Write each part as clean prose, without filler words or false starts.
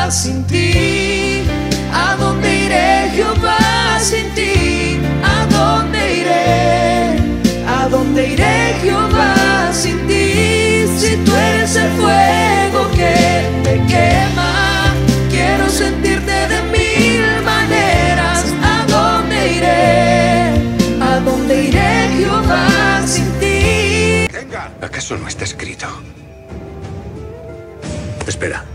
Jehová sin ti? ¿A dónde iré, Jehová, sin ti? ¿A dónde iré? ¿A dónde iré, Jehová, sin ti? Si tú eres el fuego que me quema, quiero sentirte de mil maneras. ¿A dónde iré? ¿A dónde iré, Jehová, sin ti? Venga. ¿Acaso no está escrito? Espera.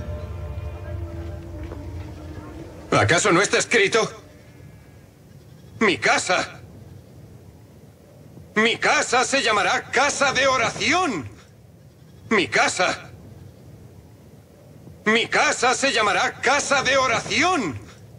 ¿Acaso no está escrito? Mi casa se llamará casa de oración. Mi casa se llamará casa de oración.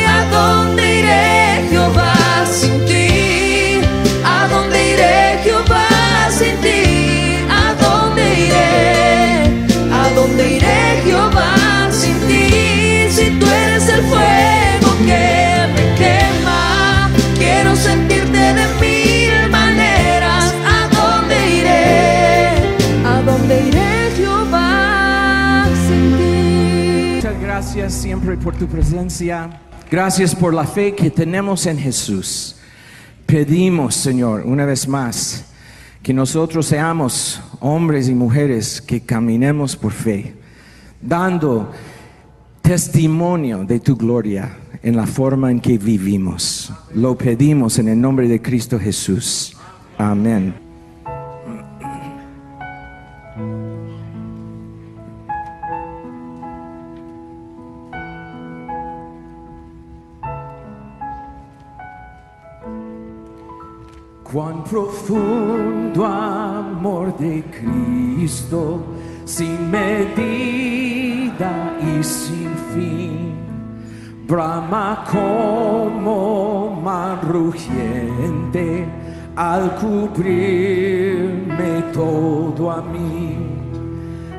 ¿A dónde iré, Jehová, sin ti? ¿A dónde iré, Jehová, sin ti? ¿A dónde iré? ¿A dónde iré, Jehová, sin ti? Si tú eres el fuego que me quema, quiero sentirte de mil maneras. ¿A dónde iré? ¿A dónde iré, Jehová, sin ti? Muchas gracias siempre por tu presencia. Gracias por la fe que tenemos en Jesús. Pedimos, Señor, una vez más, que nosotros seamos hombres y mujeres que caminemos por fe, dando testimonio de tu gloria en la forma en que vivimos. Lo pedimos en el nombre de Cristo Jesús. Amén. Cuán profundo amor de Cristo, sin medida y sin fin, brama como mar rugiente al cubrirme todo a mí.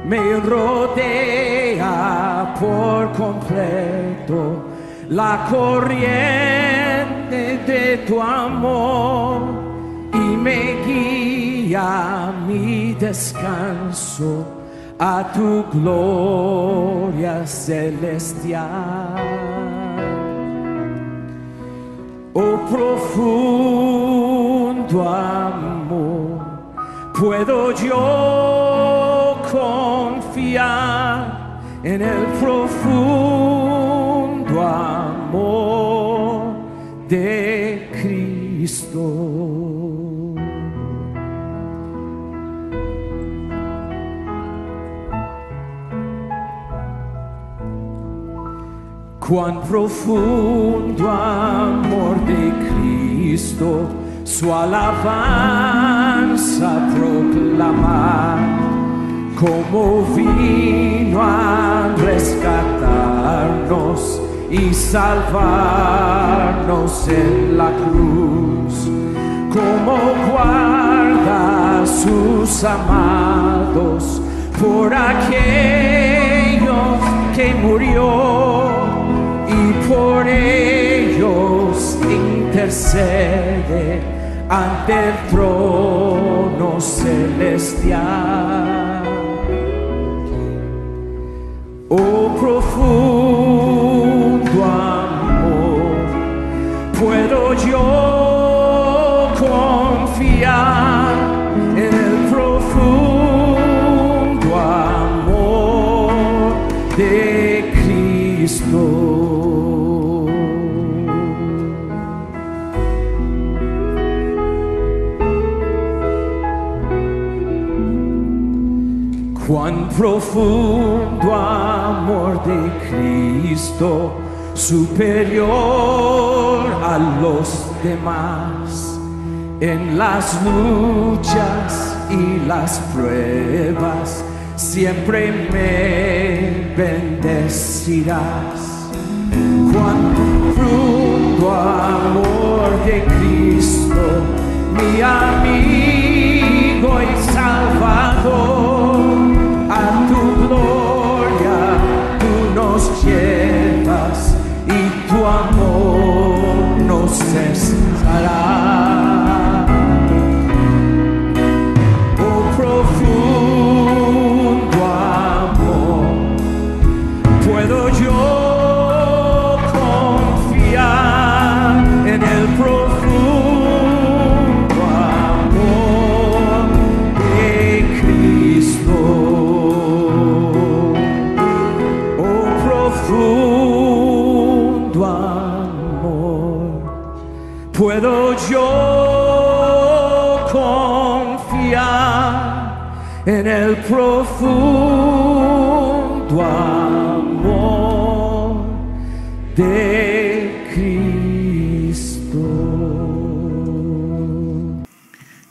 Me rodea por completo la corriente de tu amor y me guía a mi descanso, a tu gloria celestial. Oh profundo amor, puedo yo confiar en el profundo amor de Cristo. Cuán profundo amor de Cristo, su alabanza proclamar, como vino a rescatarnos y salvarnos en la cruz, como guarda a sus amados por aquellos que murió, y por ellos intercede ante el trono celestial. Oh profundo amor, puedo yo confiar en el profundo amor de Cristo. Cuán profundo amor de Cristo, superior a los demás, en las luchas y las pruebas siempre me bendecirás. Cuán profundo amor de Cristo, mi amigo y salvador. A tu gloria tú nos llevas y tu amor no cesará. Oh profundo amor, puedo yo profundo amor puedo yo confiar en el profundo amor de Cristo.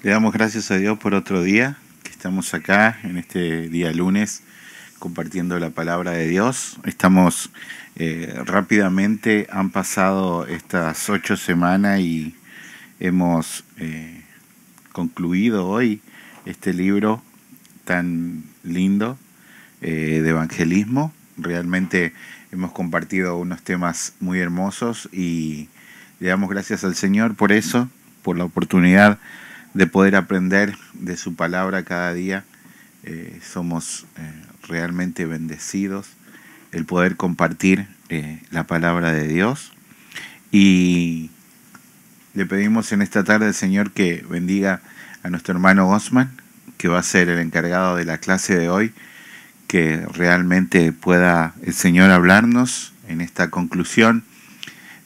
Le damos gracias a Dios por otro día que estamos acá en este día lunes compartiendo la palabra de Dios. Estamos rápidamente, han pasado estas 8 semanas y hemos concluido hoy este libro tan lindo de evangelismo. Realmente hemos compartido unos temas muy hermosos y le damos gracias al Señor por eso, por la oportunidad de poder aprender de su palabra cada día. Somos realmente bendecidos el poder compartir la palabra de Dios, y le pedimos en esta tarde al Señor que bendiga a nuestro hermano Osman, que va a ser el encargado de la clase de hoy, que realmente pueda el Señor hablarnos en esta conclusión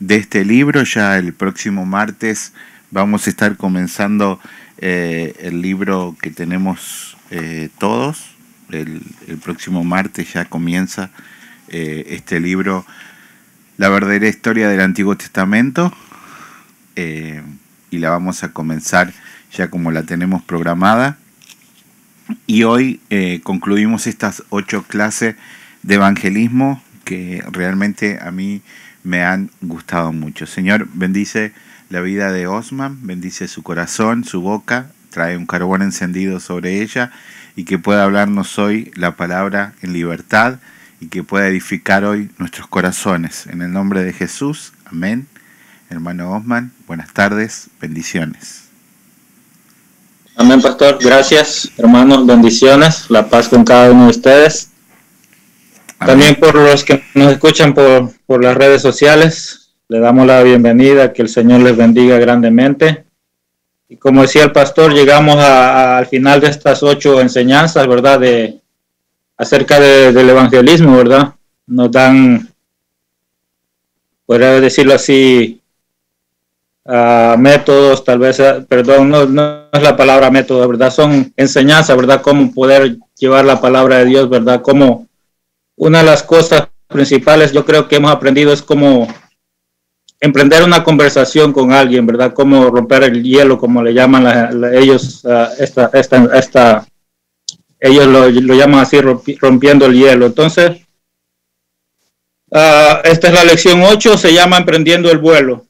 de este libro. Ya el próximo martes vamos a estar comenzando el libro que tenemos todos. El próximo martes ya comienza este libro, La verdadera historia del Antiguo Testamento, y la vamos a comenzar ya como la tenemos programada. Y hoy concluimos estas 8 clases de evangelismo que realmente a mí me han gustado mucho. Señor, bendice la vida de Osman, bendice su corazón, su boca, trae un carbón encendido sobre ella, y que pueda hablarnos hoy la palabra en libertad, y que pueda edificar hoy nuestros corazones. En el nombre de Jesús, amén. Hermano Osman, buenas tardes, bendiciones. Amén, pastor. Gracias, hermanos, bendiciones. La paz con cada uno de ustedes. Amén. También por los que nos escuchan por las redes sociales, le damos la bienvenida, que el Señor les bendiga grandemente. Y como decía el pastor, llegamos al final de estas 8 enseñanzas, ¿verdad? Acerca del evangelismo, ¿verdad? Nos dan, podría decirlo así, métodos, tal vez, perdón, no es la palabra método, ¿verdad? Son enseñanzas, ¿verdad? Cómo poder llevar la palabra de Dios, ¿verdad? Como una de las cosas principales yo creo que hemos aprendido es cómo emprender una conversación con alguien, ¿verdad? Cómo romper el hielo, como le llaman ellos, ellos lo llaman así, rompiendo el hielo. Entonces, esta es la lección 8, se llama Emprendiendo el vuelo.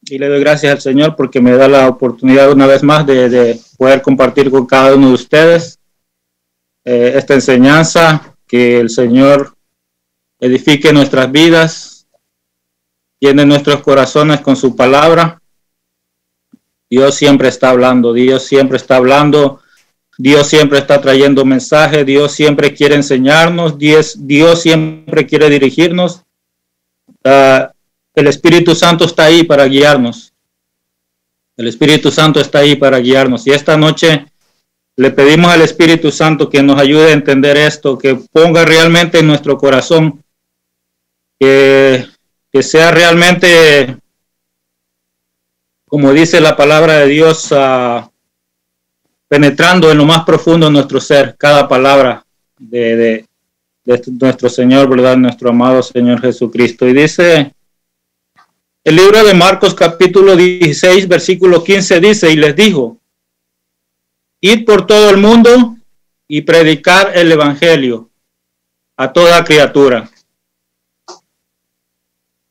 Y le doy gracias al Señor porque me da la oportunidad una vez más de poder compartir con cada uno de ustedes esta enseñanza, que el Señor edifique nuestras vidas, llene nuestros corazones con su palabra. Dios siempre está hablando, Dios siempre está hablando, Dios siempre está trayendo mensajes, Dios siempre quiere enseñarnos, Dios siempre quiere dirigirnos. El Espíritu Santo está ahí para guiarnos. El Espíritu Santo está ahí para guiarnos. Y esta noche le pedimos al Espíritu Santo que nos ayude a entender esto, que ponga realmente en nuestro corazón, que sea realmente, como dice la palabra de Dios, penetrando en lo más profundo de nuestro ser, cada palabra de nuestro Señor, ¿verdad? Nuestro amado Señor Jesucristo. Y dice el libro de Marcos capítulo 16, versículo 15, dice, y les dijo, id por todo el mundo y predicar el evangelio a toda criatura.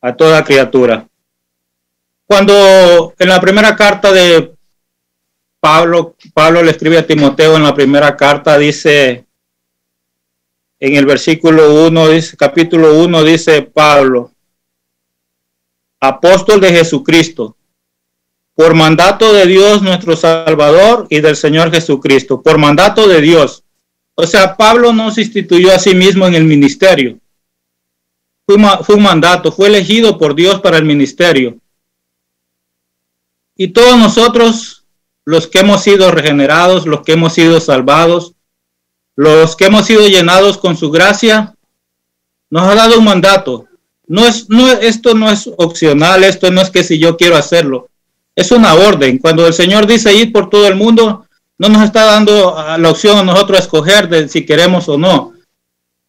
A toda criatura. Cuando en la primera carta de Pablo le escribe a Timoteo, en la primera carta dice, en el versículo 1, dice, capítulo 1, dice Pablo, apóstol de Jesucristo, por mandato de Dios nuestro Salvador y del Señor Jesucristo, por mandato de Dios. O sea, Pablo no se instituyó a sí mismo en el ministerio. Fue un mandato, fue elegido por Dios para el ministerio. Y todos nosotros, los que hemos sido regenerados, los que hemos sido salvados, los que hemos sido llenados con su gracia, nos ha dado un mandato. Esto no es opcional, esto no es que si yo quiero hacerlo. Es una orden. Cuando el Señor dice ir por todo el mundo, no nos está dando la opción a nosotros a escoger de si queremos o no.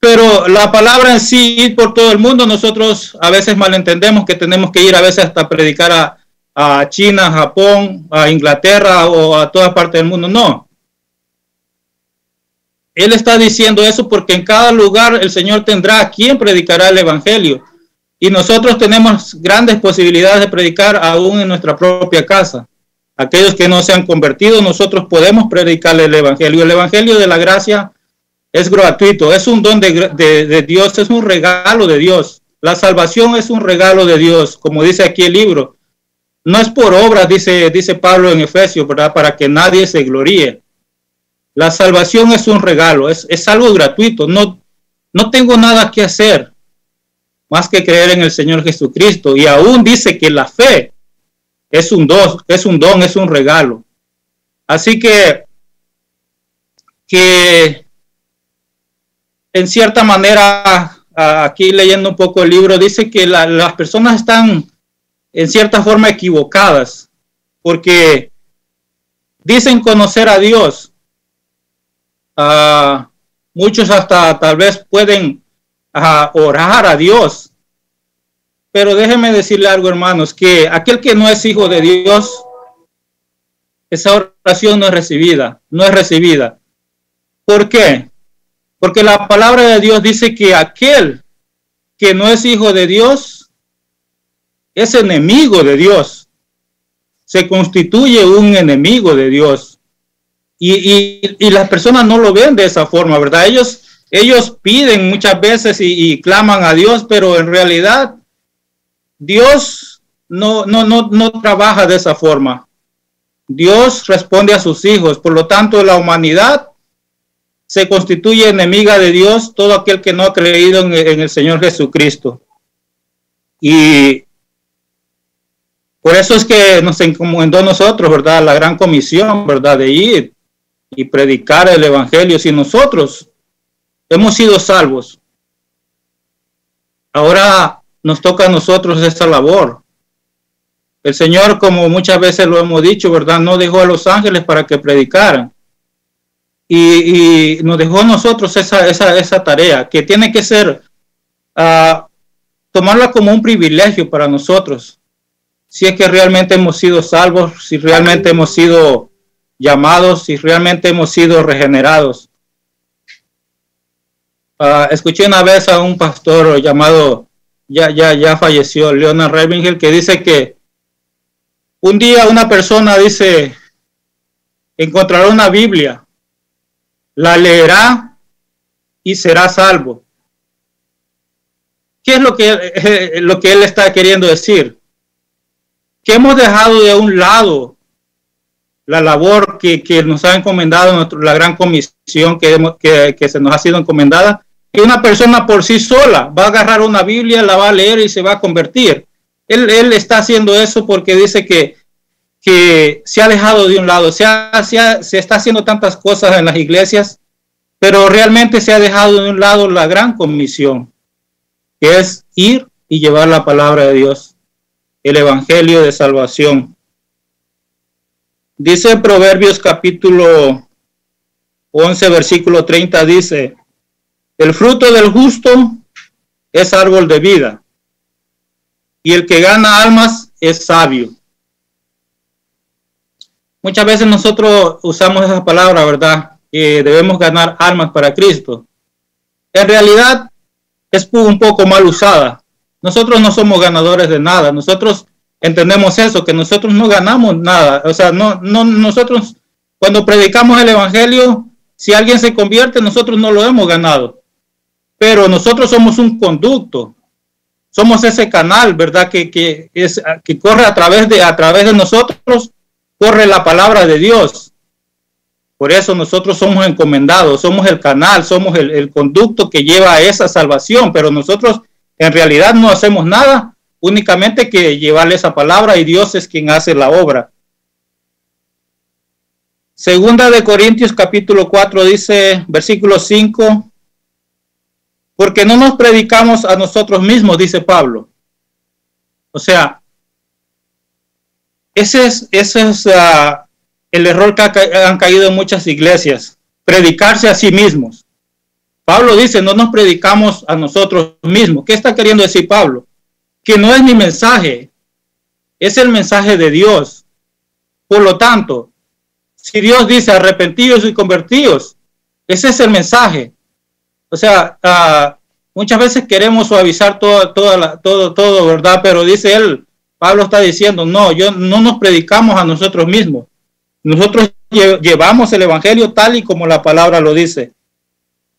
Pero la palabra en sí, ir por todo el mundo, nosotros a veces malentendemos que tenemos que ir a veces hasta predicar a China, Japón, a Inglaterra o a toda parte del mundo. No. Él está diciendo eso porque en cada lugar el Señor tendrá a quien predicará el evangelio. Y nosotros tenemos grandes posibilidades de predicar aún en nuestra propia casa. Aquellos que no se han convertido, nosotros podemos predicarle el evangelio. El evangelio de la gracia es gratuito, es un don de Dios, es un regalo de Dios. La salvación es un regalo de Dios, como dice aquí el libro. No es por obras, dice Pablo en Efesios, ¿verdad? Para que nadie se gloríe. La salvación es un regalo, es algo gratuito. No tengo nada que hacer más que creer en el Señor Jesucristo. Y aún dice que la fe es un don, es un regalo. Así que en cierta manera, aquí leyendo un poco el libro, dice que las personas están en cierta forma equivocadas, porque dicen conocer a Dios. Muchos hasta tal vez pueden orar a Dios, pero déjenme decirle algo, hermanos, que aquel que no es hijo de Dios, esa oración no es recibida. ¿Por qué? Porque la palabra de Dios dice que aquel que no es hijo de Dios es enemigo de Dios, se constituye un enemigo de Dios. Y las personas no lo ven de esa forma, ¿verdad? Ellos piden muchas veces y claman a Dios, pero en realidad Dios no trabaja de esa forma. Dios responde a sus hijos. Por lo tanto, la humanidad se constituye enemiga de Dios, todo aquel que no ha creído en el Señor Jesucristo. Y por eso es que nos encomendó nosotros, ¿verdad? La gran comisión, ¿verdad? De ir y predicar el evangelio. Si nosotros hemos sido salvos, ahora nos toca a nosotros esta labor. El Señor, como muchas veces lo hemos dicho, ¿verdad? No dejó a los ángeles para que predicaran. Y nos dejó a nosotros esa tarea, que tiene que ser tomarla como un privilegio para nosotros. Si es que realmente hemos sido salvos, si realmente hemos sido llamados, si realmente hemos sido regenerados. Escuché una vez a un pastor llamado, ya falleció, Leonard Ravenhill, que dice que un día una persona dice, encontrará una Biblia, la leerá y será salvo. ¿Qué es lo que él está queriendo decir? Que hemos dejado de un lado la labor que nos ha encomendado la gran comisión que se nos ha sido encomendada, que una persona por sí sola va a agarrar una Biblia, la va a leer y se va a convertir. Él está haciendo eso porque dice que se ha dejado de un lado, se está haciendo tantas cosas en las iglesias, pero realmente se ha dejado de un lado la gran comisión, que es ir y llevar la palabra de Dios, el evangelio de salvación. Dice Proverbios capítulo 11, versículo 30, dice, el fruto del justo es árbol de vida, y el que gana almas es sabio. Muchas veces nosotros usamos esa palabra, ¿verdad? Que debemos ganar almas para Cristo. En realidad es un poco mal usada. Nosotros no somos ganadores de nada. Nosotros entendemos eso, que nosotros no ganamos nada. O sea, nosotros cuando predicamos el evangelio, si alguien se convierte, nosotros no lo hemos ganado. Pero nosotros somos un conducto. Somos ese canal, ¿verdad? Que corre a través de nosotros, corre la palabra de Dios. Por eso nosotros somos encomendados, somos el canal, somos el conducto que lleva a esa salvación, pero nosotros en realidad no hacemos nada, únicamente que llevarle esa palabra, y Dios es quien hace la obra. Segunda de Corintios capítulo 4 dice, versículo 5, porque no nos predicamos a nosotros mismos, dice Pablo. O sea, ese es el error que han caído en muchas iglesias, predicarse a sí mismos. Pablo dice, no nos predicamos a nosotros mismos. ¿Qué está queriendo decir Pablo? Que no es mi mensaje, es el mensaje de Dios. Por lo tanto, si Dios dice arrepentidos y convertidos, ese es el mensaje. O sea, muchas veces queremos suavizar todo, ¿verdad? Pero dice él, Pablo está diciendo, no nos predicamos a nosotros mismos. Nosotros llevamos el evangelio tal y como la palabra lo dice.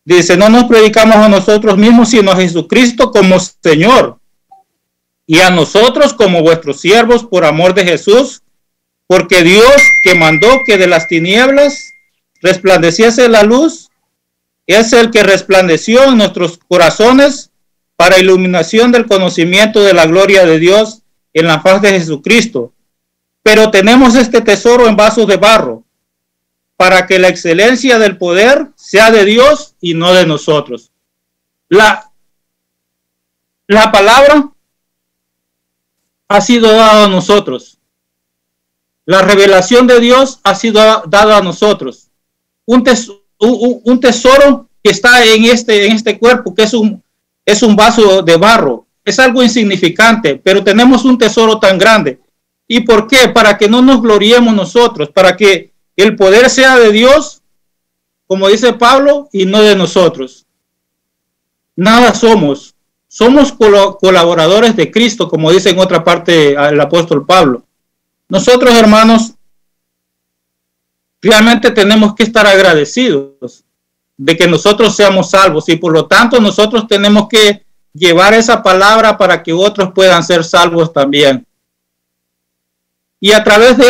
Dice, no nos predicamos a nosotros mismos, sino a Jesucristo como Señor. Y a nosotros como vuestros siervos por amor de Jesús, porque Dios que mandó que de las tinieblas resplandeciese la luz, es el que resplandeció en nuestros corazones para iluminación del conocimiento de la gloria de Dios en la faz de Jesucristo. Pero tenemos este tesoro en vasos de barro, para que la excelencia del poder sea de Dios y no de nosotros. La palabra ha sido dada a nosotros. La revelación de Dios ha sido dada a nosotros. Un tesoro que está en este cuerpo, que es un vaso de barro. Es algo insignificante, pero tenemos un tesoro tan grande. ¿Y por qué? Para que no nos gloriemos nosotros, para que el poder sea de Dios, como dice Pablo, y no de nosotros. Nada somos. Somos colaboradores de Cristo, como dice en otra parte el apóstol Pablo. Nosotros, hermanos, realmente tenemos que estar agradecidos de que nosotros seamos salvos y por lo tanto nosotros tenemos que llevar esa palabra para que otros puedan ser salvos también. Y a través de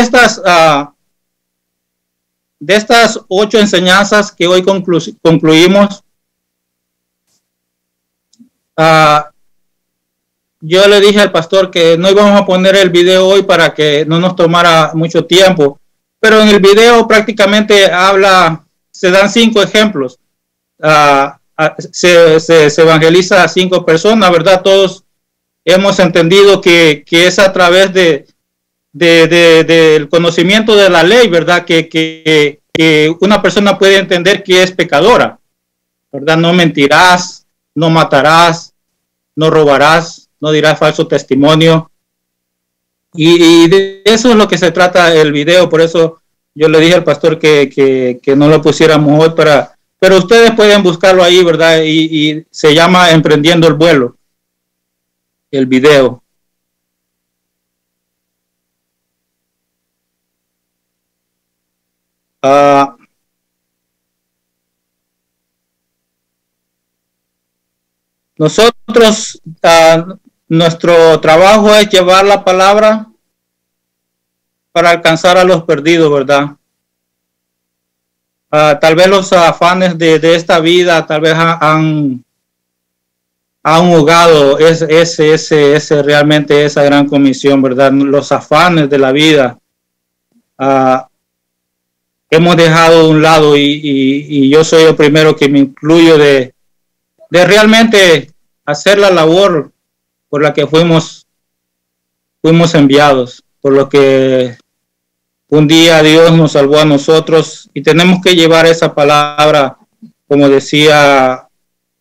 estas 8 enseñanzas que hoy concluimos, yo le dije al pastor que no íbamos a poner el video hoy para que no nos tomara mucho tiempo, pero en el video prácticamente se dan 5 ejemplos. Se evangeliza a 5 personas, ¿verdad? Todos hemos entendido que es a través del conocimiento de la ley, ¿verdad? Que una persona puede entender que es pecadora, ¿verdad? No mentirás, no matarás, no robarás, no dirás falso testimonio. Y de eso es lo que se trata el video. Por eso yo le dije al pastor que no lo pusiéramos hoy, pero ustedes pueden buscarlo ahí, ¿verdad? Y se llama Emprendiendo el Vuelo, el video. Nosotros, nuestro trabajo es llevar la palabra para alcanzar a los perdidos, ¿verdad? Tal vez los afanes de esta vida tal vez han ahogado realmente esa gran comisión, ¿verdad? Los afanes de la vida hemos dejado de un lado y yo soy el primero que me incluyo de realmente hacer la labor por la que fuimos enviados, por lo que un día Dios nos salvó a nosotros y tenemos que llevar esa palabra, como decía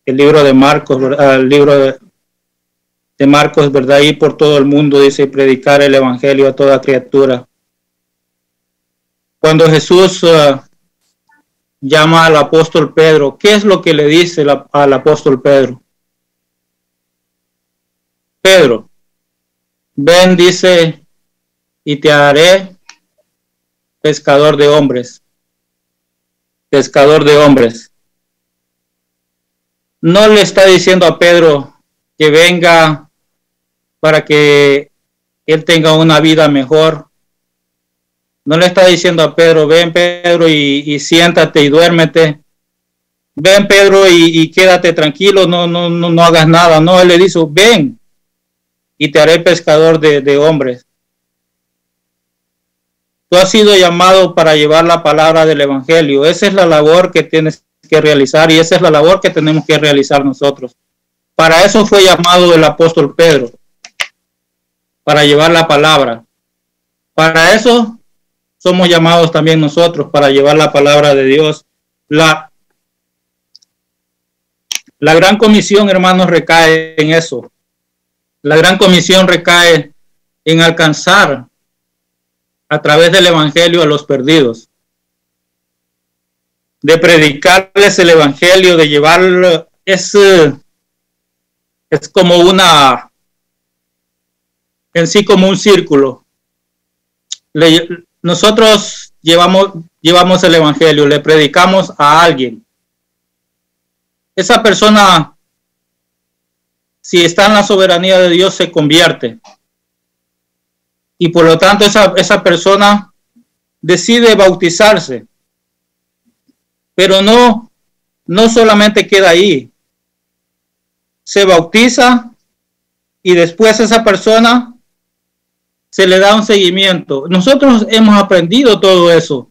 el libro de Marcos, el libro de Marcos, ¿verdad? Ir por todo el mundo, dice, predicar el evangelio a toda criatura. Cuando Jesús llama al apóstol Pedro, ¿qué es lo que le dice al apóstol Pedro? Pedro, ven, dice, y te haré pescador de hombres. Pescador de hombres. No le está diciendo a Pedro que venga para que él tenga una vida mejor. No le está diciendo a Pedro, ven Pedro y siéntate y duérmete. Ven Pedro y quédate tranquilo, no hagas nada. No, él le dice, ven y te haré pescador de hombres. Tú has sido llamado para llevar la palabra del evangelio. Esa es la labor que tienes que realizar y esa es la labor que tenemos que realizar nosotros. Para eso fue llamado el apóstol Pedro, para llevar la palabra. Para eso somos llamados también nosotros, para llevar la palabra de Dios. La gran comisión, hermanos, recae en eso. La gran comisión recae en alcanzar a través del evangelio a los perdidos, de predicarles el evangelio, de llevarlo. Es como en sí como un círculo. Nosotros llevamos el evangelio, le predicamos a alguien. Esa persona, si está en la soberanía de Dios, se convierte. Y por lo tanto esa persona decide bautizarse. Pero no solamente queda ahí. Se bautiza y después esa persona se le da un seguimiento. Nosotros hemos aprendido todo eso,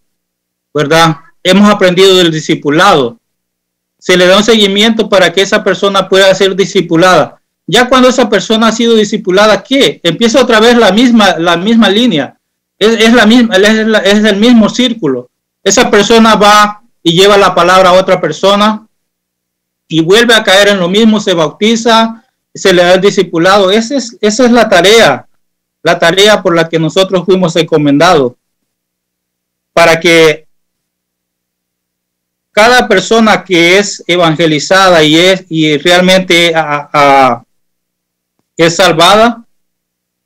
¿verdad? Hemos aprendido del discipulado. Se le da un seguimiento para que esa persona pueda ser discipulada. Ya cuando esa persona ha sido discipulada, ¿qué? Empieza otra vez la misma línea. Es el mismo círculo. Esa persona va y lleva la palabra a otra persona y vuelve a caer en lo mismo, se bautiza, se le da el discipulado. Esa es la tarea por la que nosotros fuimos encomendados, para que cada persona que es evangelizada y realmente es salvada,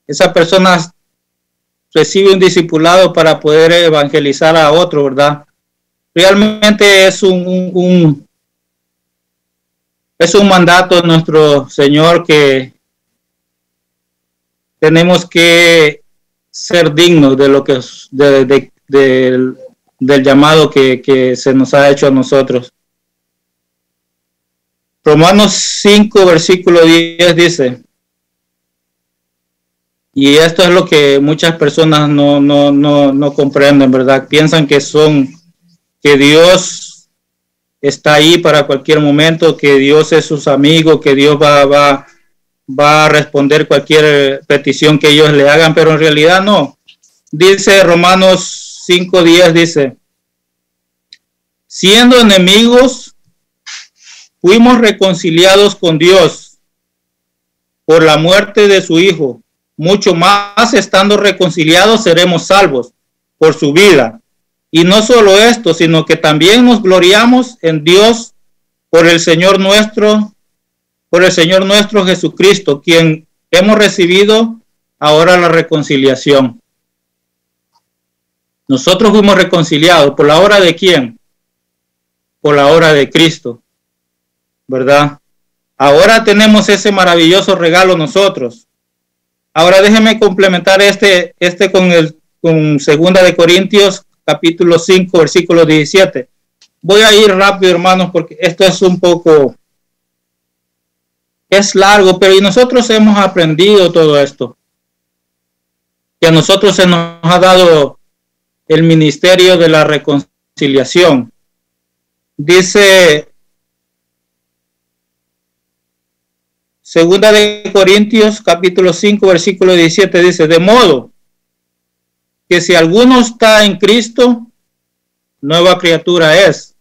esa persona recibe un discipulado para poder evangelizar a otro, ¿verdad? Realmente es un mandato de nuestro Señor, que tenemos que ser dignos de lo que del llamado que se nos ha hecho a nosotros. Romanos 5, versículo 10 dice, y esto es lo que muchas personas no comprenden, ¿verdad? Piensan que Dios está ahí para cualquier momento, que Dios es sus amigos, que Dios va a responder cualquier petición que ellos le hagan, pero en realidad no. Dice Romanos 5:10, dice, siendo enemigos, fuimos reconciliados con Dios por la muerte de su Hijo. Mucho más, estando reconciliados, seremos salvos por su vida. Y no solo esto, sino que también nos gloriamos en Dios por el Señor nuestro Jesucristo, quien hemos recibido ahora la reconciliación. Nosotros fuimos reconciliados. ¿Por la obra de quién? Por la obra de Cristo, ¿verdad? Ahora tenemos ese maravilloso regalo nosotros. Ahora déjenme complementar este con 2 de Corintios capítulo 5, versículo 17. Voy a ir rápido, hermanos, porque esto es largo, pero y nosotros hemos aprendido todo esto. Que a nosotros se nos ha dado el ministerio de la reconciliación. Dice 2 de Corintios capítulo 5, versículo 17, dice, de modo que si alguno está en Cristo, nueva criatura es.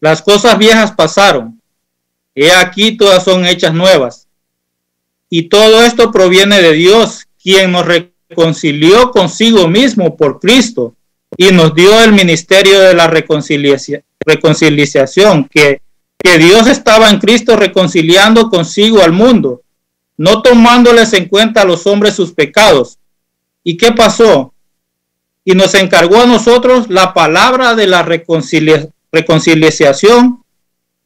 Las cosas viejas pasaron, he aquí todas son hechas nuevas. Y todo esto proviene de Dios, quien nos reconcilió consigo mismo por Cristo y nos dio el ministerio de la reconciliación, que Dios estaba en Cristo reconciliando consigo al mundo, no tomándoles en cuenta a los hombres sus pecados. ¿Y qué pasó? Y nos encargó a nosotros la palabra de la reconciliación.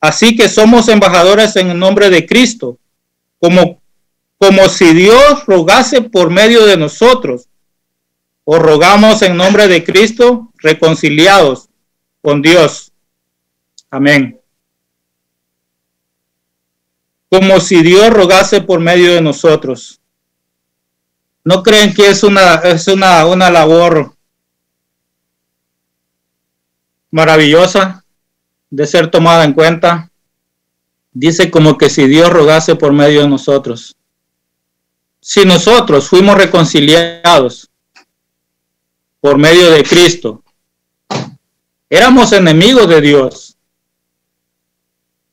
Así que somos embajadores en el nombre de Cristo, como si Dios rogase por medio de nosotros. Os rogamos en nombre de Cristo, reconciliados con Dios. Amén. Como si Dios rogase por medio de nosotros. ¿No creen que es una labor maravillosa de ser tomada en cuenta? dice como que si Dios rogase por medio de nosotros. Si nosotros fuimos reconciliados por medio de Cristo, éramos enemigos de Dios.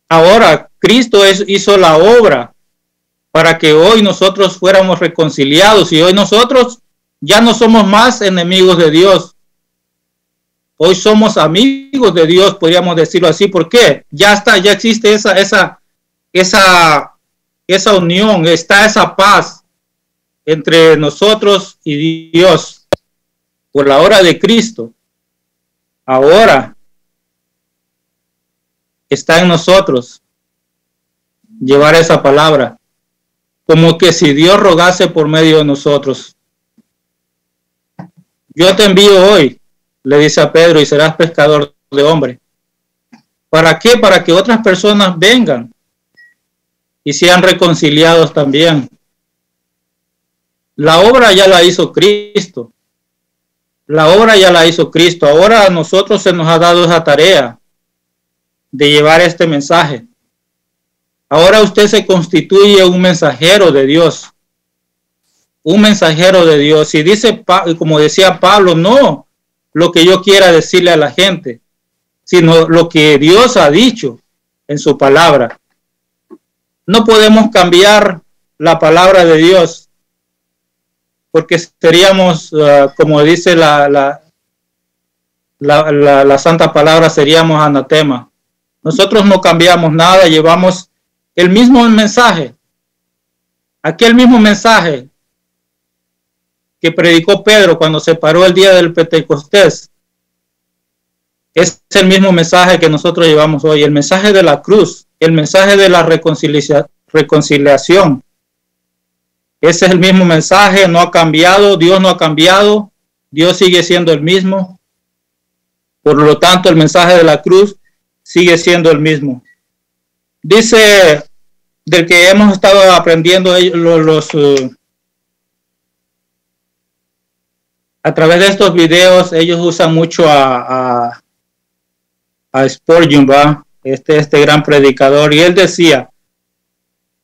Ahora Cristo hizo la obra para que hoy nosotros fuéramos reconciliados, y hoy nosotros ya no somos más enemigos de Dios. Hoy somos amigos de Dios, podríamos decirlo así. ¿Por qué? Ya existe esa unión, está esa paz entre nosotros y Dios por la obra de Cristo. Ahora está en nosotros llevar esa palabra, como que si Dios rogase por medio de nosotros. Yo te envío hoy, le dice a Pedro, y serás pescador de hombres. ¿Para qué? Para que otras personas vengan y sean reconciliados también. La obra ya la hizo Cristo. La obra ya la hizo Cristo. Ahora a nosotros se nos ha dado esa tarea de llevar este mensaje. Ahora usted se constituye un mensajero de Dios. Un mensajero de Dios. Y dice, como decía Pablo, no lo que yo quiera decirle a la gente, sino lo que Dios ha dicho en su palabra. No podemos cambiar la palabra de Dios, porque seríamos, como dice la santa palabra, seríamos anatema. Nosotros no cambiamos nada, llevamos el mismo mensaje, aquel mismo mensaje que predicó Pedro cuando se paró el día del Pentecostés. Es el mismo mensaje que nosotros llevamos hoy, el mensaje de la cruz, el mensaje de la reconciliación. Ese es el mismo mensaje, no ha cambiado, Dios no ha cambiado, Dios sigue siendo el mismo. Por lo tanto, el mensaje de la cruz sigue siendo el mismo. Dice, del que hemos estado aprendiendo a través de estos videos, ellos usan mucho a Spurgeon, ¿va? Este gran predicador, y él decía,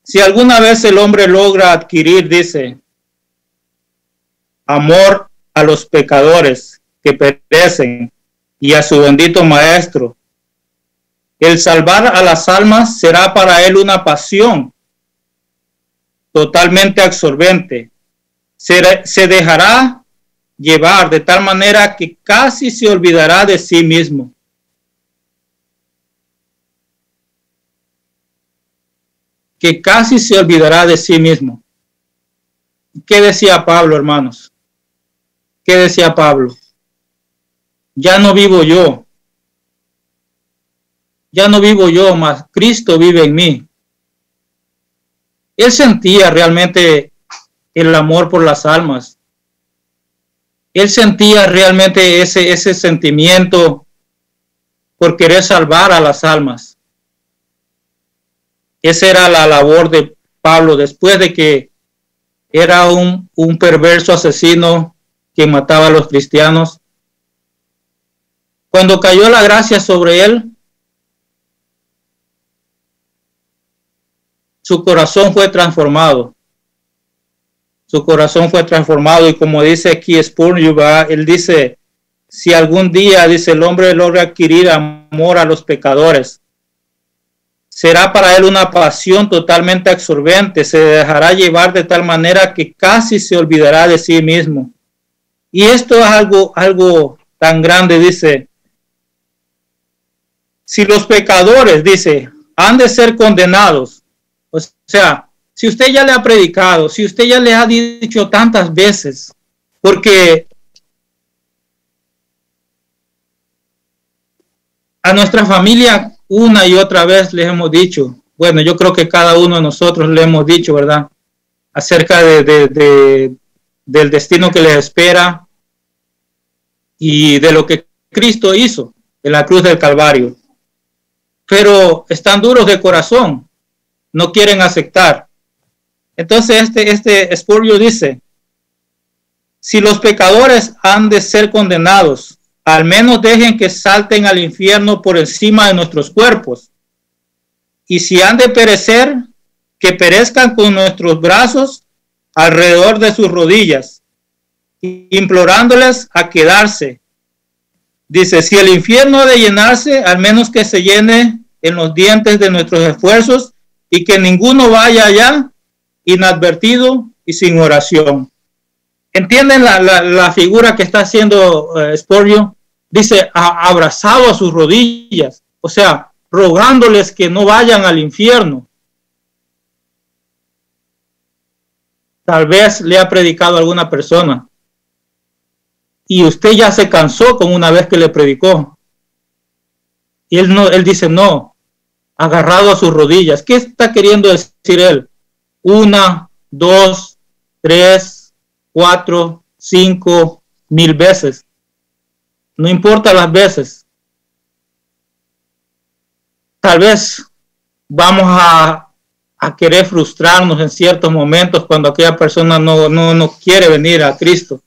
si alguna vez el hombre logra adquirir, dice, amor a los pecadores que perecen y a su bendito maestro, el salvar a las almas será para él una pasión totalmente absorbente. Se dejará llevar de tal manera que casi se olvidará de sí mismo. Que casi se olvidará de sí mismo. ¿Qué decía Pablo, hermanos? ¿Qué decía Pablo? Ya no vivo yo. Ya no vivo yo, mas Cristo vive en mí. Él sentía realmente el amor por las almas. Él sentía realmente ese sentimiento por querer salvar a las almas. Esa era la labor de Pablo después de que era un perverso asesino que mataba a los cristianos. Cuando cayó la gracia sobre él, su corazón fue transformado. Su corazón fue transformado, y como dice aquí Spurgeon, él dice, si algún día, dice, el hombre logra adquirir amor a los pecadores, será para él una pasión totalmente absorbente, se dejará llevar de tal manera que casi se olvidará de sí mismo. Y esto es algo tan grande, dice, si los pecadores, dice, han de ser condenados, o sea, si usted ya le ha predicado, si usted ya le ha dicho tantas veces, porque a nuestra familia una y otra vez les hemos dicho, bueno, yo creo que cada uno de nosotros le hemos dicho, ¿verdad?, acerca del destino que les espera y de lo que Cristo hizo en la cruz del Calvario. Pero están duros de corazón, no quieren aceptar. Entonces este Spurgeon dice, si los pecadores han de ser condenados, al menos dejen que salten al infierno por encima de nuestros cuerpos y si han de perecer, que perezcan con nuestros brazos alrededor de sus rodillas, implorándoles a quedarse. Dice, si el infierno ha de llenarse, al menos que se llene en los dientes de nuestros esfuerzos y que ninguno vaya allá inadvertido y sin oración. ¿Entienden la figura que está haciendo Spurgeon? Dice, abrazado a sus rodillas, o sea, rogándoles que no vayan al infierno. Tal vez le ha predicado a alguna persona y usted ya se cansó con una vez que le predicó. Y él dice, no, agarrado a sus rodillas. ¿Qué está queriendo decir él? 1, 2, 3, 4, 5, 1000 veces. No importa las veces. Tal vez vamos a querer frustrarnos en ciertos momentos cuando aquella persona no quiere venir a Cristo.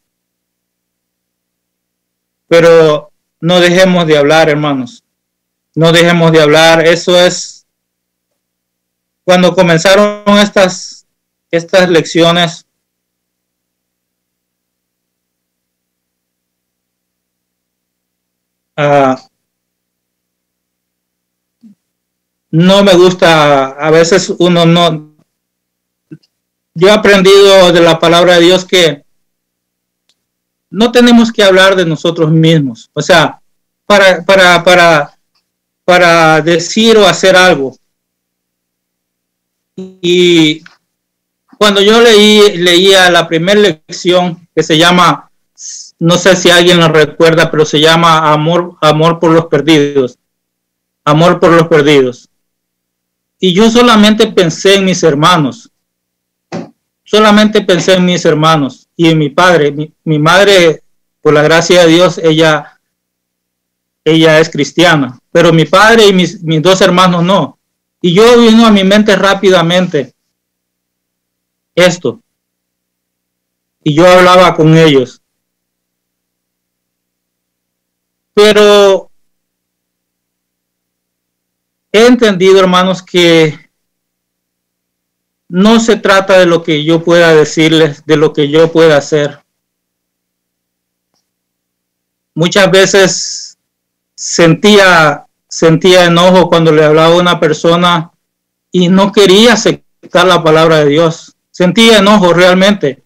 Pero no dejemos de hablar, hermanos. No dejemos de hablar. Eso es cuando comenzaron estas lecciones. No me gusta, a veces uno no. Yo he aprendido de la palabra de Dios que no tenemos que hablar de nosotros mismos. O sea, para decir o hacer algo. Y cuando yo leía la primera lección que se llama, no sé si alguien lo recuerda, pero se llama Amor por los perdidos. Amor por los perdidos. Y yo solamente pensé en mis hermanos. Solamente pensé en mis hermanos y en mi padre. Mi madre, por la gracia de Dios, ella es cristiana. Pero mi padre y mis 2 hermanos no. Y yo vino a mi mente rápidamente esto. Y yo hablaba con ellos. Pero he entendido, hermanos, que no se trata de lo que yo pueda decirles, de lo que yo pueda hacer. Muchas veces sentía enojo cuando le hablaba a una persona y no quería aceptar la palabra de Dios. Sentía enojo realmente.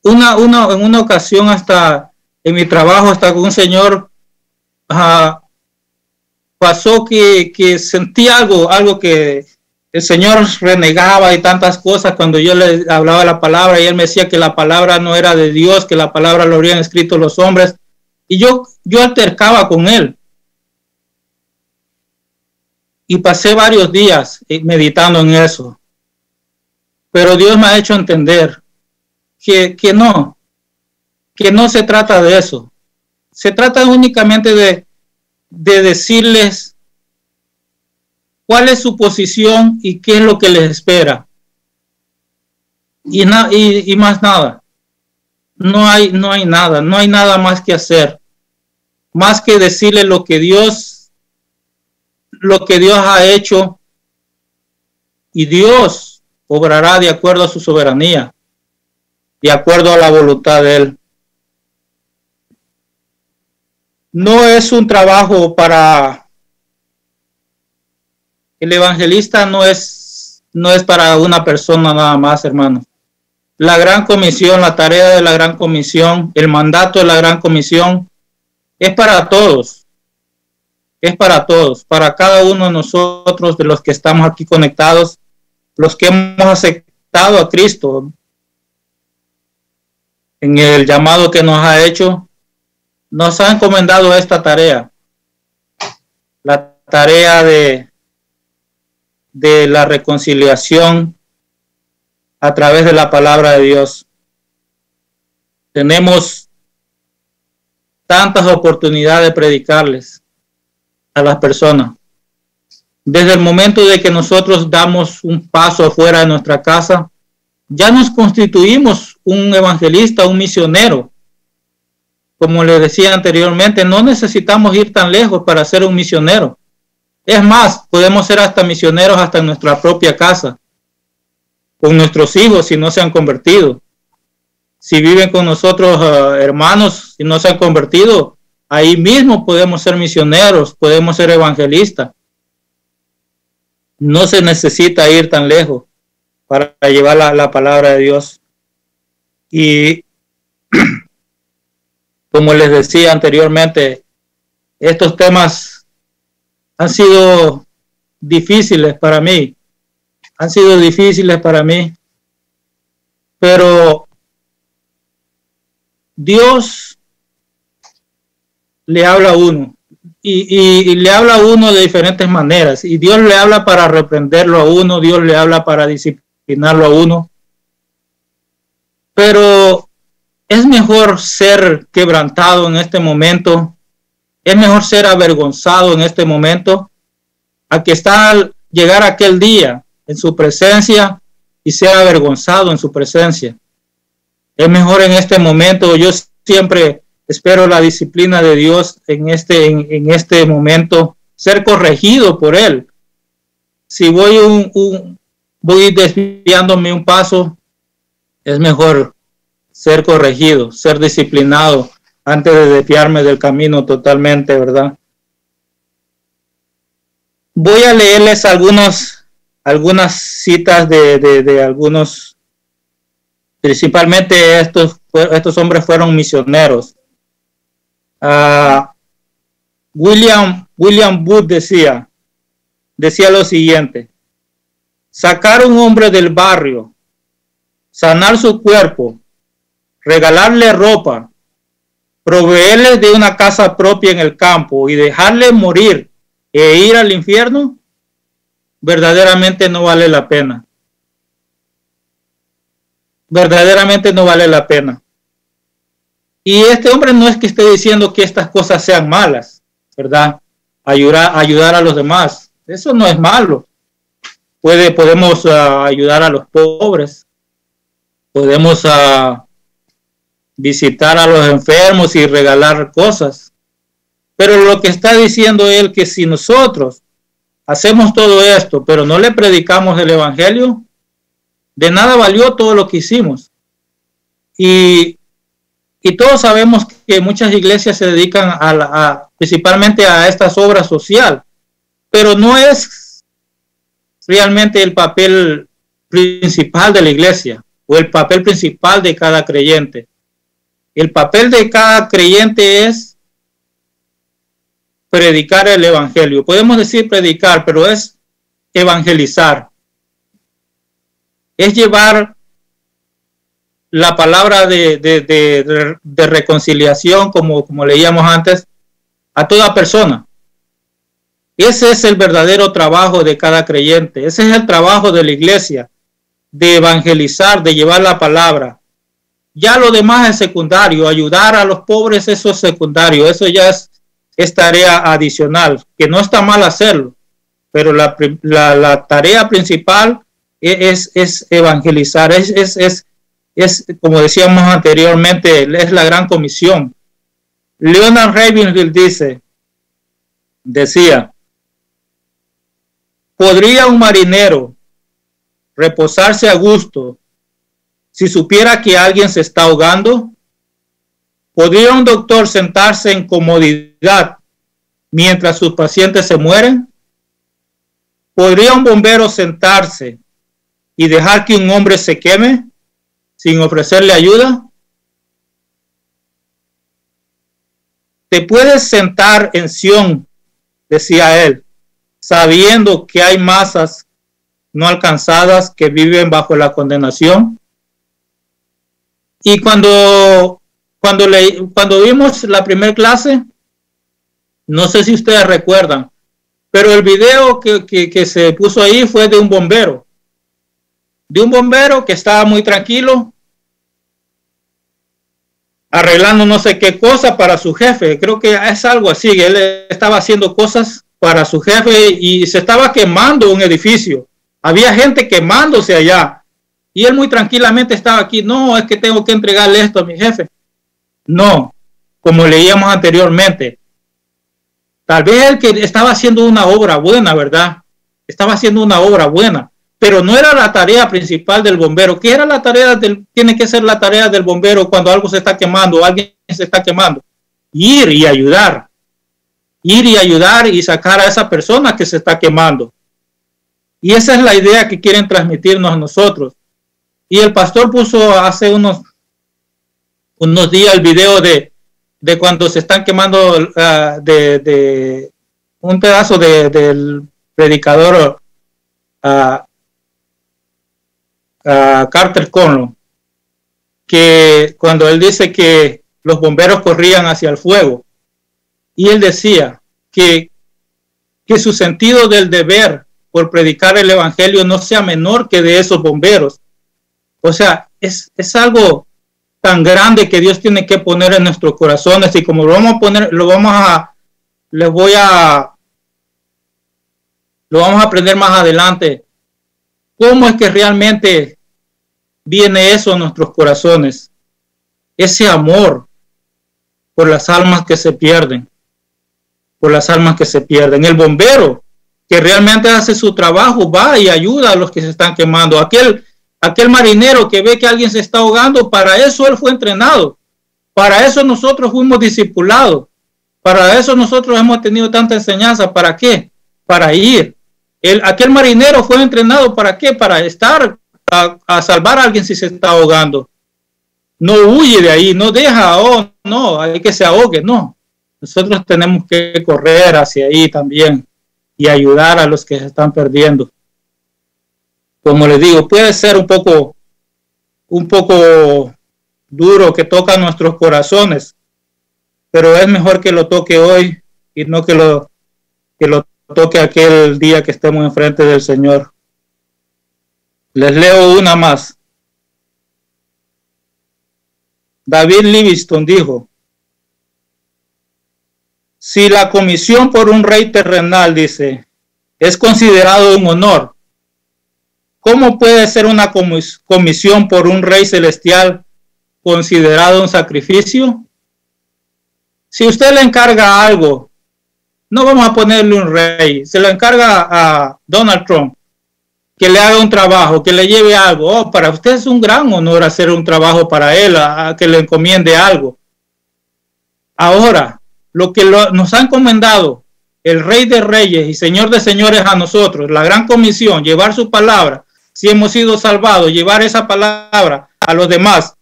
En una ocasión, hasta en mi trabajo, hasta con un señor, pasó que sentía algo que el Señor renegaba y tantas cosas cuando yo le hablaba la palabra, y él me decía que la palabra no era de Dios, que la palabra lo habrían escrito los hombres, y yo altercaba con él. Y pasé varios días meditando en eso. Pero Dios me ha hecho entender que no se trata de eso. Se trata únicamente de decirles cuál es su posición y qué es lo que les espera. Y más nada. No hay nada, no hay nada más que hacer. Más que decirle lo que Dios ha hecho, y Dios obrará de acuerdo a su soberanía, de acuerdo a la voluntad de Él. No es un trabajo para el evangelista, no es para una persona nada más, hermano. La gran comisión, la tarea de la gran comisión, el mandato de la gran comisión es para todos. Es para todos, para cada uno de nosotros, de los que estamos aquí conectados, los que hemos aceptado a Cristo en el llamado que nos ha hecho. Nos ha encomendado esta tarea, la tarea de la reconciliación a través de la palabra de Dios. Tenemos tantas oportunidades de predicarles a las personas. Desde el momento de que nosotros damos un paso afuera de nuestra casa, ya nos constituimos un evangelista, un misionero. Como les decía anteriormente, no necesitamos ir tan lejos para ser un misionero. Es más, podemos ser hasta misioneros hasta en nuestra propia casa, con nuestros hijos si no se han convertido. Si viven con nosotros hermanos y no se han convertido, ahí mismo podemos ser misioneros, podemos ser evangelistas. No se necesita ir tan lejos para llevar la palabra de Dios. Y como les decía anteriormente, estos temas han sido difíciles para mí. Han sido difíciles para mí. Pero Dios le habla a uno. Y le habla a uno de diferentes maneras. Y Dios le habla para reprenderlo a uno. Dios le habla para disciplinarlo a uno. Pero es mejor ser quebrantado en este momento. Es mejor ser avergonzado en este momento a que llegar aquel día en su presencia y ser avergonzado en su presencia. Es mejor en este momento. Yo siempre espero la disciplina de Dios en este momento, ser corregido por Él. Si voy desviándome un paso, es mejor ser corregido, ser disciplinado antes de desviarme del camino totalmente, ¿verdad? Voy a leerles algunas citas de algunos, principalmente estos hombres fueron misioneros. William Booth decía lo siguiente: sacar a un hombre del barrio, sanar su cuerpo, regalarle ropa, proveerle de una casa propia en el campo y dejarle morir e ir al infierno, verdaderamente no vale la pena. Verdaderamente no vale la pena. Y este hombre no es que esté diciendo que estas cosas sean malas, ¿verdad? Ayudar a los demás. Eso no es malo. Podemos ayudar a los pobres. Podemos visitar a los enfermos y regalar cosas. Pero lo que está diciendo él, que si nosotros hacemos todo esto, pero no le predicamos el evangelio, de nada valió todo lo que hicimos. Y todos sabemos que muchas iglesias se dedican principalmente a estas obras sociales, pero no es realmente el papel principal de la iglesia o el papel principal de cada creyente. El papel de cada creyente es predicar el evangelio. Podemos decir predicar, pero es evangelizar. Es llevar la palabra de reconciliación, como leíamos antes, a toda persona. Ese es el verdadero trabajo de cada creyente. Ese es el trabajo de la iglesia, de evangelizar, de llevar la palabra. Ya lo demás es secundario. Ayudar a los pobres, eso es secundario. Eso ya es tarea adicional, que no está mal hacerlo, pero la tarea principal es evangelizar, es como decíamos anteriormente, es la gran comisión. Leonard Ravenhill decía, ¿podría un marinero reposarse a gusto si supiera que alguien se está ahogando? ¿Podría un doctor sentarse en comodidad mientras sus pacientes se mueren? ¿Podría un bombero sentarse y dejar que un hombre se queme sin ofrecerle ayuda? Te puedes sentar en Sión, decía él, sabiendo que hay masas no alcanzadas que viven bajo la condenación. Y cuando vimos la primera clase, no sé si ustedes recuerdan, pero el video que se puso ahí fue de un bombero que estaba muy tranquilo arreglando no sé qué cosa para su jefe. Creo que es algo así, él estaba haciendo cosas para su jefe y se estaba quemando un edificio. Había gente quemándose allá y él muy tranquilamente estaba aquí. No, es que tengo que entregarle esto a mi jefe. No, como leíamos anteriormente, Tal vez él que estaba haciendo una obra buena, ¿verdad? Estaba haciendo una obra buena, pero no era la tarea principal del bombero. ¿Qué era la tarea tiene que ser la tarea del bombero cuando algo se está quemando, alguien se está quemando? Ir y ayudar y sacar a esa persona que se está quemando. Y esa es la idea que quieren transmitirnos a nosotros. Y el pastor puso hace unos días el video de cuando se están quemando de un pedazo del predicador Carter Conlon, que cuando él dice que los bomberos corrían hacia el fuego, y él decía que su sentido del deber por predicar el evangelio no sea menor que de esos bomberos. O sea, es algo tan grande que Dios tiene que poner en nuestros corazones, y como lo vamos a aprender más adelante, cómo es que realmente viene eso a nuestros corazones, ese amor por las almas que se pierden, El bombero que realmente hace su trabajo va y ayuda a los que se están quemando. Aquel marinero que ve que alguien se está ahogando, para eso él fue entrenado, para eso nosotros fuimos discipulados, para eso nosotros hemos tenido tanta enseñanza. ¿Para qué? Para ir. Aquel marinero fue entrenado, ¿para qué? Para estar a salvar a alguien si se está ahogando. No huye de ahí, no deja, no, hay que se ahogue, no. Nosotros tenemos que correr hacia ahí también y ayudar a los que se están perdiendo. Como les digo, puede ser un poco duro, que toca nuestros corazones, pero es mejor que lo toque hoy y no que lo toque aquel día que estemos enfrente del Señor. Les leo una más. David Livingstone dijo: si la comisión por un rey terrenal, dice, es considerado un honor, ¿cómo puede ser una comisión por un rey celestial considerado un sacrificio? Si usted le encarga algo, no vamos a ponerle un rey, se lo encarga a Donald Trump, que le haga un trabajo, que le lleve algo. Para usted es un gran honor hacer un trabajo para él, a que le encomiende algo. Ahora, lo que nos ha encomendado el Rey de Reyes y Señor de Señores a nosotros, la gran comisión, llevar su palabra, si hemos sido salvados, llevar esa palabra a los demás,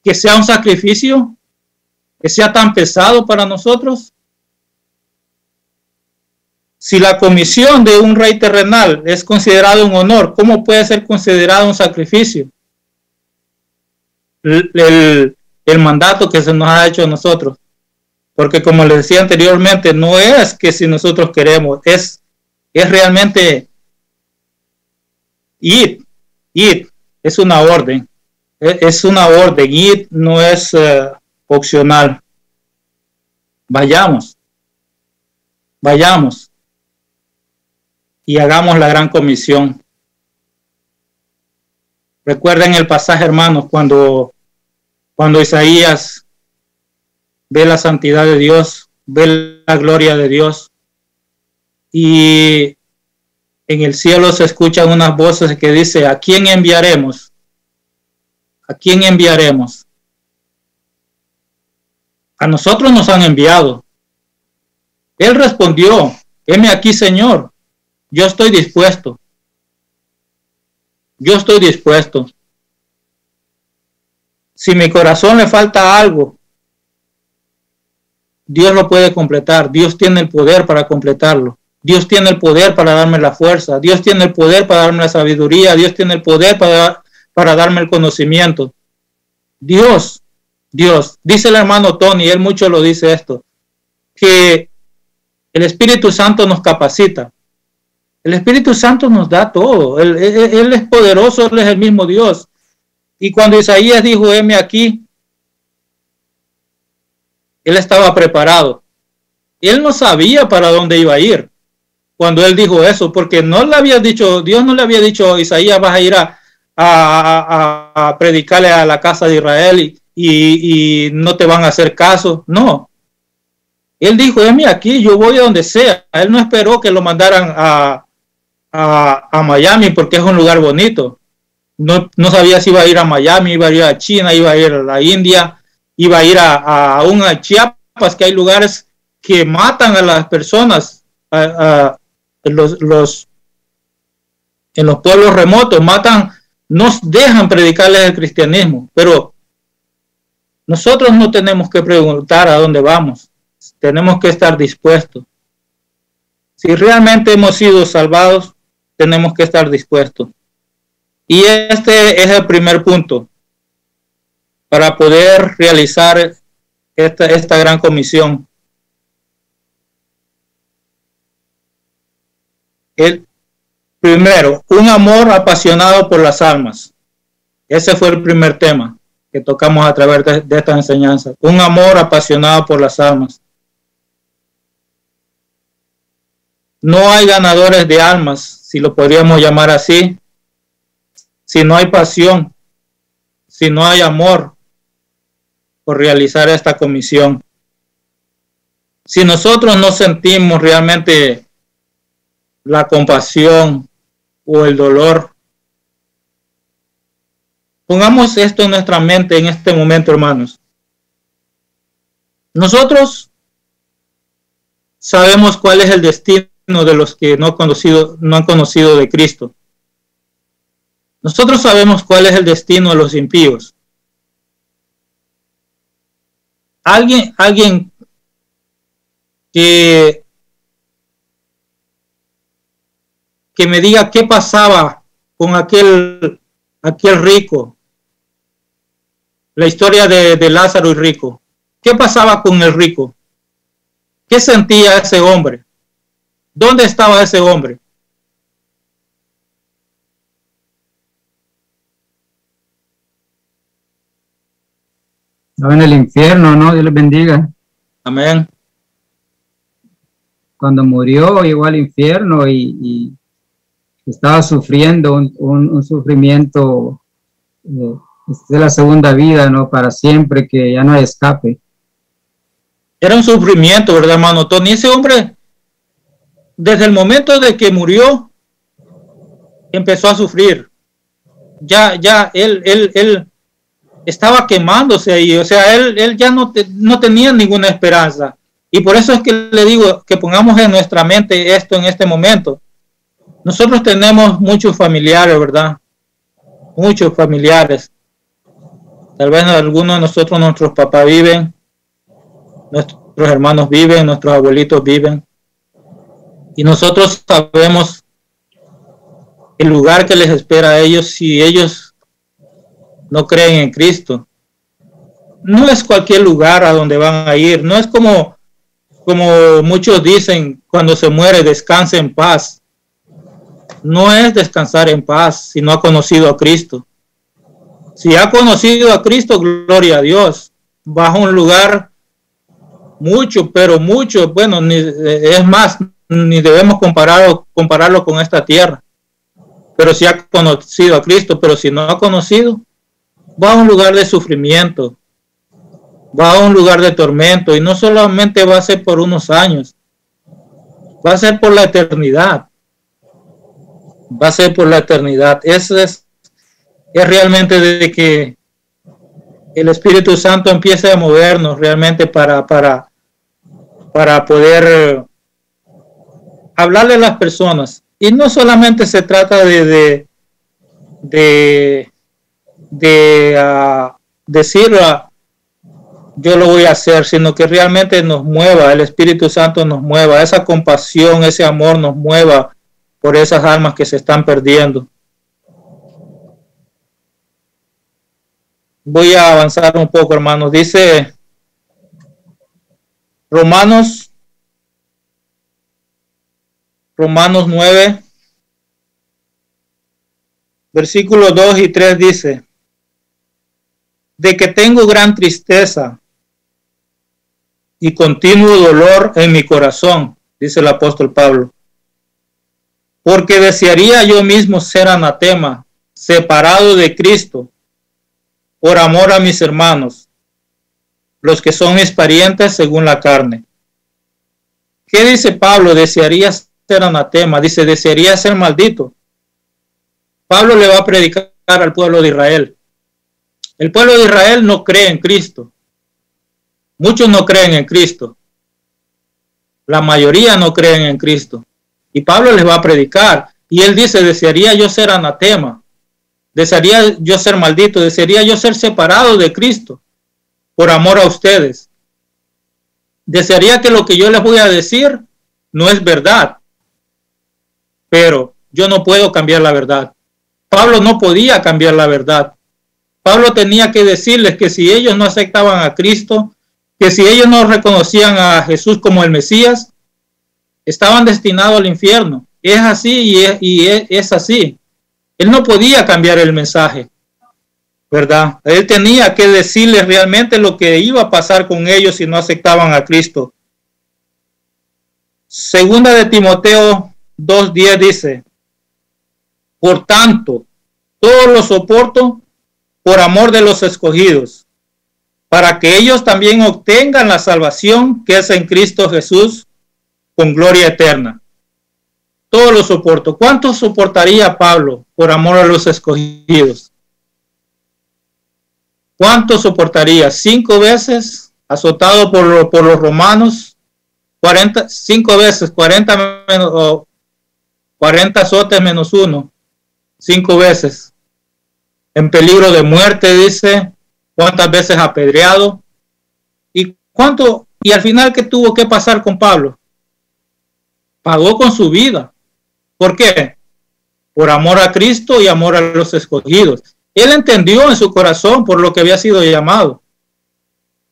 que sea un sacrificio, que sea tan pesado para nosotros. Si la comisión de un rey terrenal es considerado un honor, ¿cómo puede ser considerado un sacrificio? El mandato que se nos ha hecho a nosotros. Porque como les decía anteriormente, no es que si nosotros queremos, es realmente ir, es una orden. Es una orden, ir no es opcional. Vayamos y hagamos la gran comisión. Recuerden el pasaje, hermanos, cuando Isaías ve la santidad de Dios, ve la gloria de Dios, y en el cielo se escuchan unas voces que dice: ¿a quién enviaremos? ¿A quién enviaremos? A nosotros nos han enviado. Él respondió: heme aquí, Señor, yo estoy dispuesto. Si mi corazón le falta algo, Dios lo puede completar. Dios tiene el poder para completarlo. Dios tiene el poder para darme la fuerza. Dios tiene el poder para darme la sabiduría. Dios tiene el poder para darme el conocimiento. Dios, dice el hermano Tony, él mucho lo dice esto, que el Espíritu Santo nos capacita. El Espíritu Santo nos da todo. Él es poderoso, Él es el mismo Dios. Y cuando Isaías dijo: heme aquí, él estaba preparado. Él no sabía para dónde iba a ir cuando él dijo eso, porque Dios no le había dicho: Isaías, vas a ir a predicarle a la casa de Israel y no te van a hacer caso. No. Él dijo, mira, aquí yo voy a donde sea. Él no esperó que lo mandaran a Miami porque es un lugar bonito. No sabía si iba a ir a Miami, iba a ir a China, iba a ir a la India, iba a ir a Chiapas, que hay lugares que matan a las personas, en los pueblos remotos, matan, no dejan predicarles el cristianismo. Pero nosotros no tenemos que preguntar a dónde vamos. Tenemos que estar dispuestos. Si realmente hemos sido salvados, tenemos que estar dispuestos. Y este es el primer punto para poder realizar esta gran comisión. El primero, un amor apasionado por las almas. Ese fue el primer tema que tocamos a través de esta enseñanza. Un amor apasionado por las almas. No hay ganadores de almas, si lo podríamos llamar así, si no hay pasión, si no hay amor por realizar esta comisión. Si nosotros no sentimos realmente la compasión o el dolor, pongamos esto en nuestra mente en este momento, hermanos. Nosotros sabemos cuál es el destino de los que no han conocido de Cristo. Nosotros sabemos cuál es el destino de los impíos. Alguien que me diga qué pasaba con aquel rico. La historia de Lázaro y rico. ¿Qué pasaba con el rico? ¿Qué sentía ese hombre? ¿Dónde estaba ese hombre? Estaba en el infierno, ¿no? Dios les bendiga. Amén. Cuando murió, llegó al infierno y estaba sufriendo un sufrimiento de la segunda vida, ¿no? Para siempre, que ya no hay escape. Era un sufrimiento, ¿verdad, hermano Tony? Ese hombre, desde el momento de que murió, empezó a sufrir. Ya él estaba quemándose ahí. O sea, él ya no tenía ninguna esperanza. Y por eso es que le digo que pongamos en nuestra mente esto en este momento. Nosotros tenemos muchos familiares, ¿verdad? Muchos familiares. Tal vez algunos de nosotros, nuestros papás viven, nuestros hermanos viven, nuestros abuelitos viven. Y nosotros sabemos el lugar que les espera a ellos si ellos no creen en Cristo. No es cualquier lugar a donde van a ir. No es como muchos dicen, cuando se muere, descanse en paz. No es descansar en paz si no ha conocido a Cristo. Si ha conocido a Cristo, gloria a Dios. Va a un lugar mucho, pero mucho, bueno, es más, ni debemos compararlo con esta tierra. Pero si ha conocido a Cristo, pero si no ha conocido, va a un lugar de sufrimiento, va a un lugar de tormento, y no solamente va a ser por unos años, va a ser por la eternidad. Va a ser por la eternidad. Eso es realmente de que el Espíritu Santo empiece a movernos realmente para poder hablarle a las personas. Y no solamente se trata de decir yo lo voy a hacer, sino que realmente nos mueva, el Espíritu Santo nos mueva, esa compasión, ese amor nos mueva por esas almas que se están perdiendo. Voy a avanzar un poco, hermanos. Dice Romanos 9, versículos 2 y 3 dice: de que tengo gran tristeza y continuo dolor en mi corazón, dice el apóstol Pablo, porque desearía yo mismo ser anatema, separado de Cristo, por amor a mis hermanos, los que son mis parientes según la carne, ¿Qué dice Pablo? Desearía ser anatema, dice, desearía ser maldito. Pablo le va a predicar al pueblo de Israel. El pueblo de Israel no cree en Cristo. Muchos no creen en Cristo. La mayoría no creen en Cristo. Y Pablo les va a predicar. Y él dice, desearía yo ser anatema. Desearía yo ser maldito. Desearía yo ser separado de Cristo por amor a ustedes. Desearía que lo que yo les voy a decir no es verdad. Pero yo no puedo cambiar la verdad. Pablo no podía cambiar la verdad. Pablo tenía que decirles que si ellos no aceptaban a Cristo, que si ellos no reconocían a Jesús como el Mesías, estaban destinados al infierno. Es así y es así. Él no podía cambiar el mensaje, ¿verdad? Él tenía que decirles realmente lo que iba a pasar con ellos si no aceptaban a Cristo. Segunda de Timoteo 2:10 dice, por tanto, todo lo soporto por amor de los escogidos, para que ellos también obtengan la salvación que es en Cristo Jesús con gloria eterna. Todo lo soporto. ¿Cuánto soportaría Pablo por amor a los escogidos? ¿Cuánto soportaría? 5 veces azotado por los romanos, 5 veces, 40 azotes menos 1, 5 veces. En peligro de muerte, dice, cuántas veces apedreado. ¿Y cuánto? Y al final, ¿qué tuvo que pasar con Pablo? Pagó con su vida. ¿Por qué? Por amor a Cristo y amor a los escogidos. Él entendió en su corazón por lo que había sido llamado,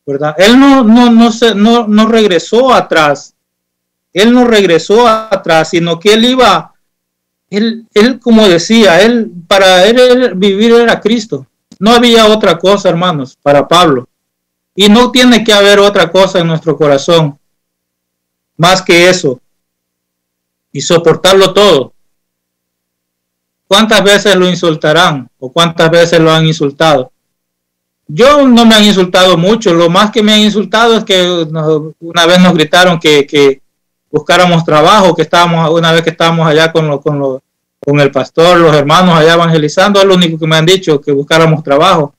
¿verdad? Él no regresó atrás. Él no regresó atrás, sino que él iba, él como decía, para él vivir era Cristo. No había otra cosa, hermanos, para Pablo. Y no tiene que haber otra cosa en nuestro corazón más que eso. Y soportarlo todo. ¿Cuántas veces lo insultarán? ¿O cuántas veces lo han insultado? Yo no me han insultado mucho. Lo más que me han insultado es que una vez nos gritaron que buscáramos trabajo, una vez que estábamos allá con el pastor, los hermanos allá evangelizando, es lo único que me han dicho, que buscáramos trabajo.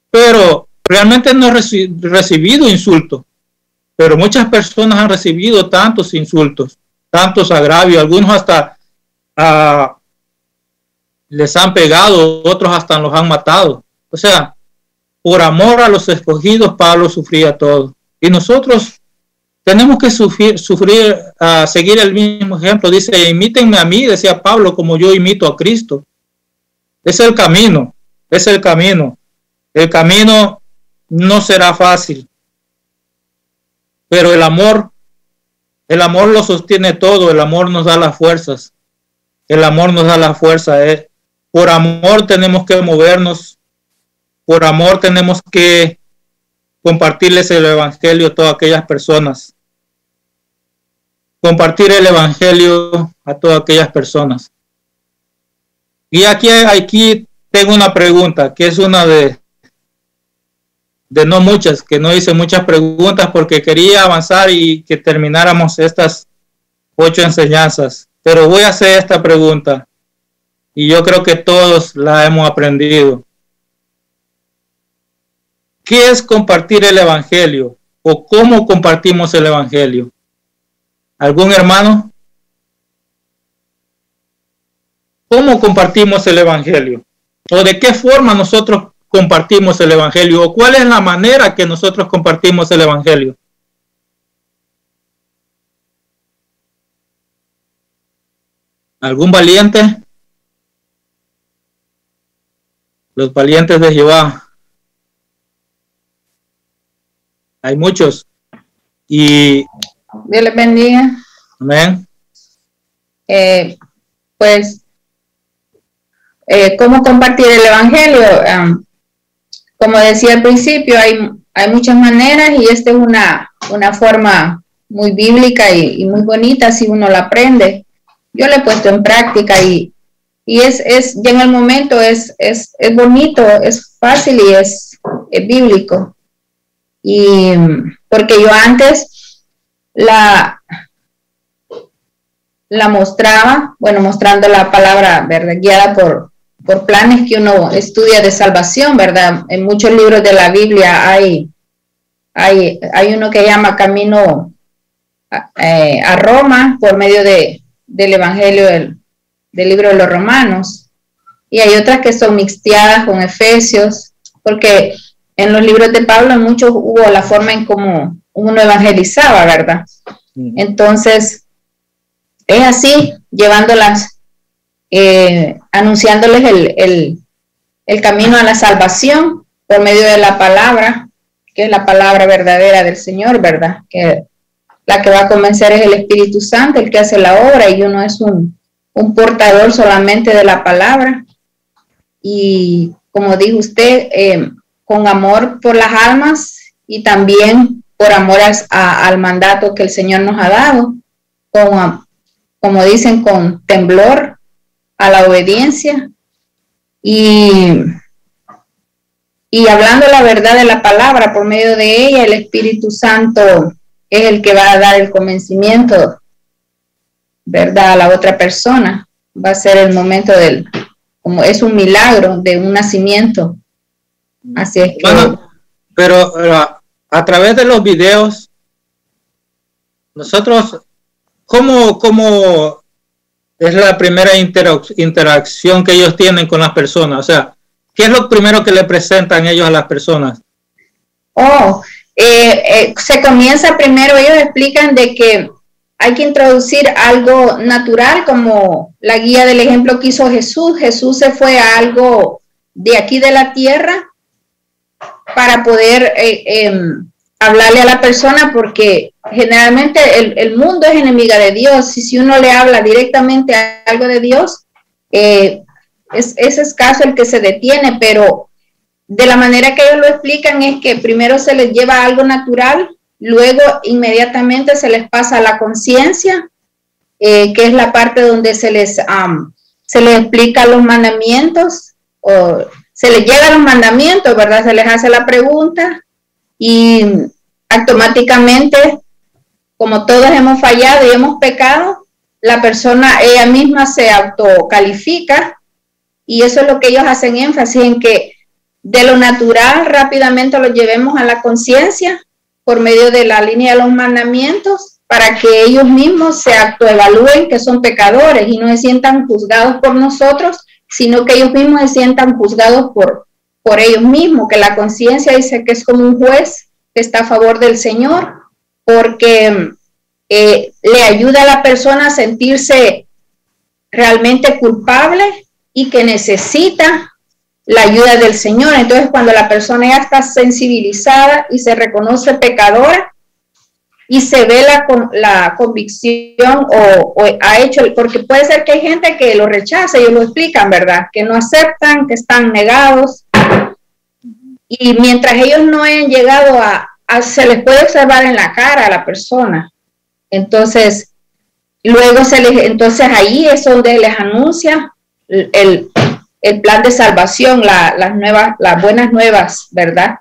Pero realmente no he recibido insultos. Pero muchas personas han recibido tantos insultos, tantos agravios, algunos hasta les han pegado, otros hasta los han matado. O sea, por amor a los escogidos, Pablo sufría todo. Y nosotros tenemos que seguir el mismo ejemplo. Dice, imítenme a mí, decía Pablo, como yo imito a Cristo. Es el camino, es el camino. El camino no será fácil. Pero el amor lo sostiene todo. El amor nos da las fuerzas. El amor nos da la fuerza. Por amor tenemos que movernos. Por amor tenemos que compartirles el evangelio a todas aquellas personas. Compartir el evangelio a todas aquellas personas. Y aquí tengo una pregunta, que es una de no muchas, que no hice muchas preguntas porque quería avanzar y que termináramos estas 8 enseñanzas. Pero voy a hacer esta pregunta y yo creo que todos la hemos aprendido. ¿Qué es compartir el evangelio? ¿O cómo compartimos el evangelio? ¿Algún hermano? ¿Cómo compartimos el evangelio? ¿O de qué forma nosotros compartimos el evangelio? ¿O cuál es la manera que nosotros compartimos el evangelio? ¿Algún valiente? Los valientes de Jehová. Hay muchos. Y Dios les bendiga. amén. ¿Cómo compartir el evangelio? Como decía al principio, hay muchas maneras y esta es una forma muy bíblica y muy bonita si uno la aprende. Yo la he puesto en práctica y ya en el momento es bonito, es fácil y es bíblico. Y porque yo antes la mostraba, bueno, mostrando la palabra, ¿verdad? Guiada por planes que uno estudia de salvación, ¿verdad? En muchos libros de la Biblia hay uno que llama Camino a Roma por medio del Evangelio del libro de los Romanos, y hay otras que son mixteadas con Efesios, porque en los libros de Pablo en muchos hubo la forma en cómo uno evangelizaba, ¿verdad? Entonces, es así, llevándolas, anunciándoles el camino a la salvación por medio de la palabra, que es la palabra verdadera del Señor, ¿verdad? Que la que va a convencer es el Espíritu Santo, el que hace la obra, y uno es un portador solamente de la palabra. Y como dijo usted, con amor por las almas y también por amor al mandato que el Señor nos ha dado, como dicen, con temblor a la obediencia y hablando la verdad de la palabra por medio de ella. El Espíritu Santo es el que va a dar el convencimiento, ¿verdad?, a la otra persona. Va a ser el momento como es un milagro de un nacimiento. Así es que... Bueno, pero a través de los videos, nosotros, ¿cómo es la primera interacción que ellos tienen con las personas? O sea, ¿qué es lo primero que le presentan ellos a las personas? Se comienza primero, ellos explican de que hay que introducir algo natural, como la guía del ejemplo que hizo Jesús. Jesús se fue a algo de aquí de la tierra para poder hablarle a la persona, porque generalmente el mundo es enemiga de Dios, y si uno le habla directamente a algo de Dios, es escaso el que se detiene, pero de la manera que ellos lo explican es que primero se les lleva algo natural, luego inmediatamente se les pasa a la conciencia, que es la parte donde se les explica los mandamientos, o se les llega a los mandamientos, ¿verdad? Se les hace la pregunta y automáticamente, como todos hemos fallado y hemos pecado, la persona ella misma se autocalifica, y eso es lo que ellos hacen énfasis, en que de lo natural rápidamente lo llevemos a la conciencia por medio de la línea de los mandamientos, para que ellos mismos se autoevalúen que son pecadores y no se sientan juzgados por nosotros, sino que ellos mismos se sientan juzgados por ellos mismos, que la conciencia dice que es como un juez que está a favor del Señor, porque le ayuda a la persona a sentirse realmente culpable y que necesita la ayuda del Señor. Entonces, cuando la persona ya está sensibilizada y se reconoce pecadora y se ve la convicción o ha hecho, porque puede ser que hay gente que lo rechaza, ellos lo explican, ¿verdad?, que no aceptan, que están negados, y mientras ellos no hayan llegado se les puede observar en la cara a la persona. Entonces, luego entonces ahí es donde les anuncia el plan de salvación, las buenas nuevas, ¿verdad?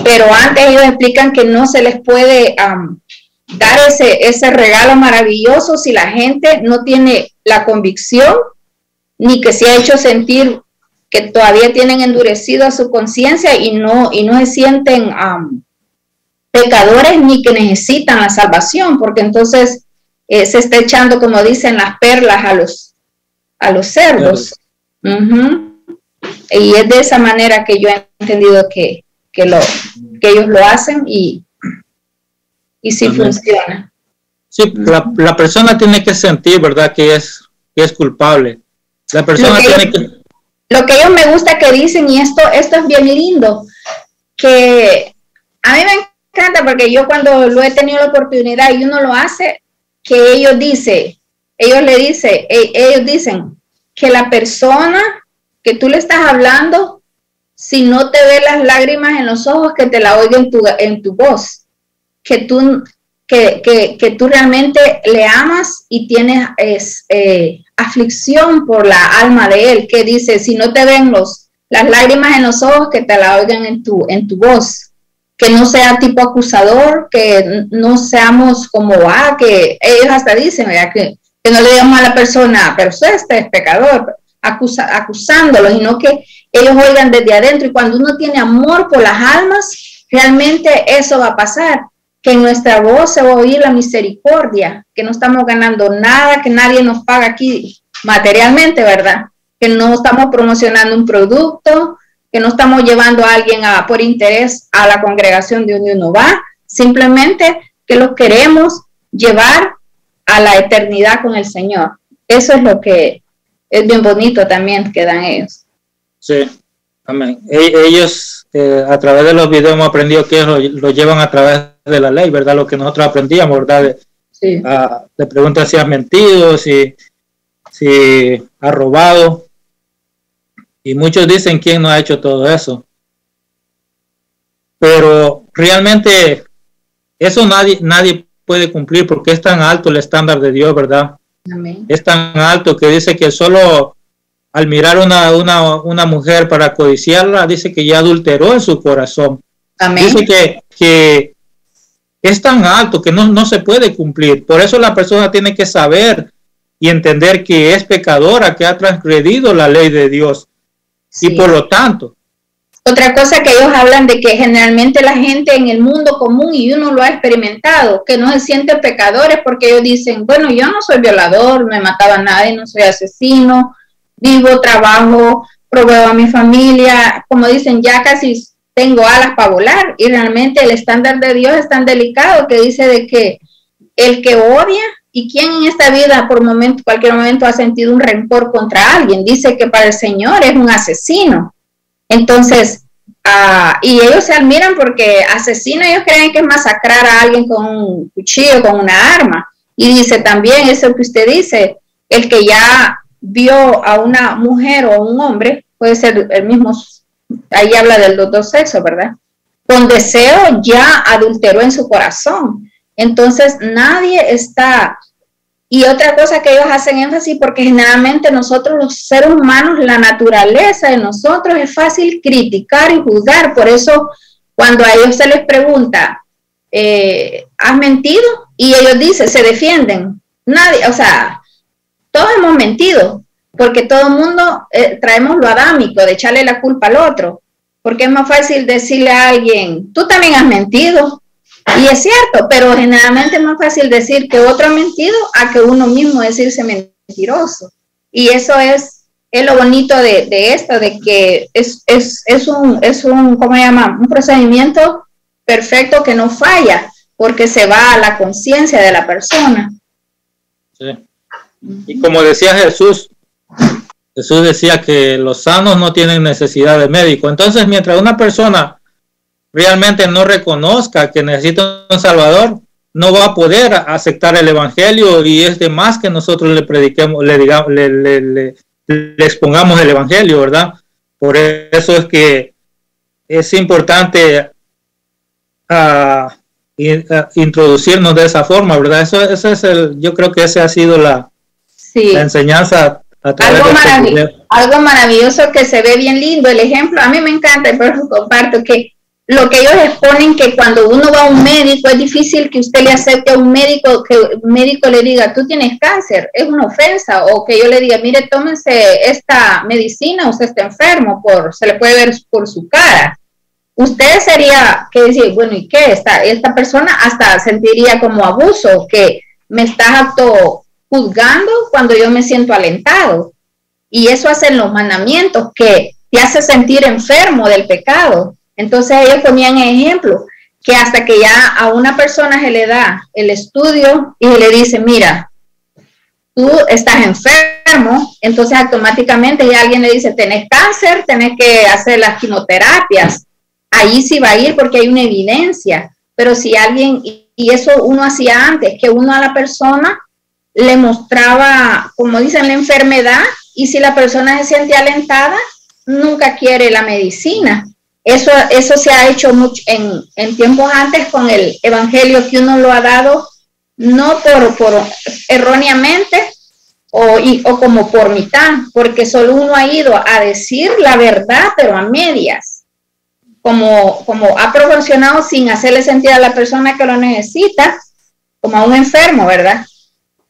Pero antes ellos explican que no se les puede dar ese regalo maravilloso si la gente no tiene la convicción, ni que se ha hecho sentir que todavía tienen endurecido a su conciencia y no se sienten pecadores, ni que necesitan la salvación, porque entonces se está echando, como dicen, las perlas a los cerdos. Y es de esa manera que yo he entendido que ellos lo hacen, y sí funciona. Sí, la persona tiene que sentir, ¿verdad?, que es culpable. La persona lo que ellos me gusta que dicen, y esto es bien lindo, que a mí me encanta, porque yo cuando lo he tenido la oportunidad y uno lo hace, que ellos dicen que la persona que tú le estás hablando, si no te ve las lágrimas en los ojos, que te la oiga en tu voz, que tú realmente le amas y tienes aflicción por la alma de él, que dice, si no te ven las lágrimas en los ojos, que te la oigan en tu voz, que no sea tipo acusador, que no seamos como, que ellos hasta dicen, ¿verdad?, Que no le digamos a la persona, pero usted es pecador, acusándolo, sino que ellos oigan desde adentro. Y cuando uno tiene amor por las almas, realmente eso va a pasar, que en nuestra voz se va a oír la misericordia, que no estamos ganando nada, que nadie nos paga aquí materialmente, ¿verdad? Que no estamos promocionando un producto, que no estamos llevando a alguien por interés a la congregación de donde uno va, simplemente que los queremos llevar a la eternidad con el Señor. Eso es lo que es bien bonito también que dan ellos. Sí, amén. Ellos a través de los videos hemos aprendido que ellos lo llevan a través de la ley, ¿verdad? Lo que nosotros aprendíamos, ¿verdad? Sí. Le preguntan si has mentido, si has robado. Y muchos dicen quién no ha hecho todo eso. Pero realmente eso nadie puede cumplir porque es tan alto el estándar de Dios, ¿verdad? Amén. Es tan alto que dice que solo al mirar una mujer para codiciarla, dice que ya adulteró en su corazón. Amén. Dice que es tan alto que no se puede cumplir. Por eso la persona tiene que saber y entender que es pecadora, que ha transgredido la ley de Dios. Sí. Y por lo tanto. Otra cosa que ellos hablan de que generalmente la gente en el mundo común, y uno lo ha experimentado, que no se sienten pecadores porque ellos dicen, bueno, yo no soy violador, no he matado a nadie, no soy asesino, vivo, trabajo, proveo a mi familia, como dicen, ya casi tengo alas para volar. Y realmente el estándar de Dios es tan delicado que dice de que el que odia, y quien en esta vida por cualquier momento ha sentido un rencor contra alguien, dice que para el Señor es un asesino. Entonces, y ellos se admiran porque asesino, ellos creen que es masacrar a alguien con un cuchillo, con una arma. Y dice también eso que usted dice, el que ya vio a una mujer o a un hombre, puede ser el mismo, ahí habla de los dos sexos, ¿verdad? Con deseo ya adulteró en su corazón. Entonces nadie está. Y otra cosa que ellos hacen énfasis, porque generalmente nosotros los seres humanos, la naturaleza de nosotros es fácil criticar y juzgar. Por eso cuando a ellos se les pregunta, ¿has mentido? Y ellos dicen, se defienden. Nadie, o sea, todos hemos mentido, porque todo el mundo traemos lo adámico de echarle la culpa al otro. Porque es más fácil decirle a alguien, tú también has mentido. Y es cierto, pero generalmente es más fácil decir que otro ha mentido a que uno mismo decirse mentiroso. Y eso es lo bonito de esto, de que es un ¿cómo se llama? Un procedimiento perfecto que no falla, porque se va a la conciencia de la persona. Sí. Y como decía Jesús decía que los sanos no tienen necesidad de médico. Entonces, mientras una persona realmente no reconozca que necesita un Salvador, no va a poder aceptar el Evangelio, y es de más que nosotros le prediquemos, le expongamos el Evangelio, ¿verdad? Por eso es que es importante introducirnos de esa forma, ¿verdad? Eso es yo creo que esa ha sido la enseñanza. Algo maravilloso que se ve bien lindo, el ejemplo, a mí me encanta, y por eso comparto que lo que ellos exponen, que cuando uno va a un médico es difícil que usted le acepte a un médico, que un médico le diga, tú tienes cáncer, es una ofensa, o que yo le diga, mire, tómense esta medicina, usted está enfermo, se le puede ver por su cara. Usted sería que decir, bueno, ¿y qué? Esta persona hasta sentiría como abuso, que me estás juzgando cuando yo me siento alentado. Y eso hacen los mandamientos, que te hace sentir enfermo del pecado. Entonces ellos ponían ejemplo, que hasta que ya a una persona se le da el estudio y se le dice, mira, tú estás enfermo, entonces automáticamente ya alguien le dice, tenés cáncer, tenés que hacer las quimioterapias. Ahí sí va a ir porque hay una evidencia. Pero si alguien, y eso uno hacía antes, que uno a la persona le mostraba, como dicen, la enfermedad, y si la persona se siente alentada, nunca quiere la medicina. Eso se ha hecho mucho en tiempos antes con el evangelio, que uno lo ha dado no por erróneamente o como por mitad, porque solo uno ha ido a decir la verdad, pero a medias, como ha proporcionado sin hacerle sentir a la persona que lo necesita como a un enfermo, ¿verdad?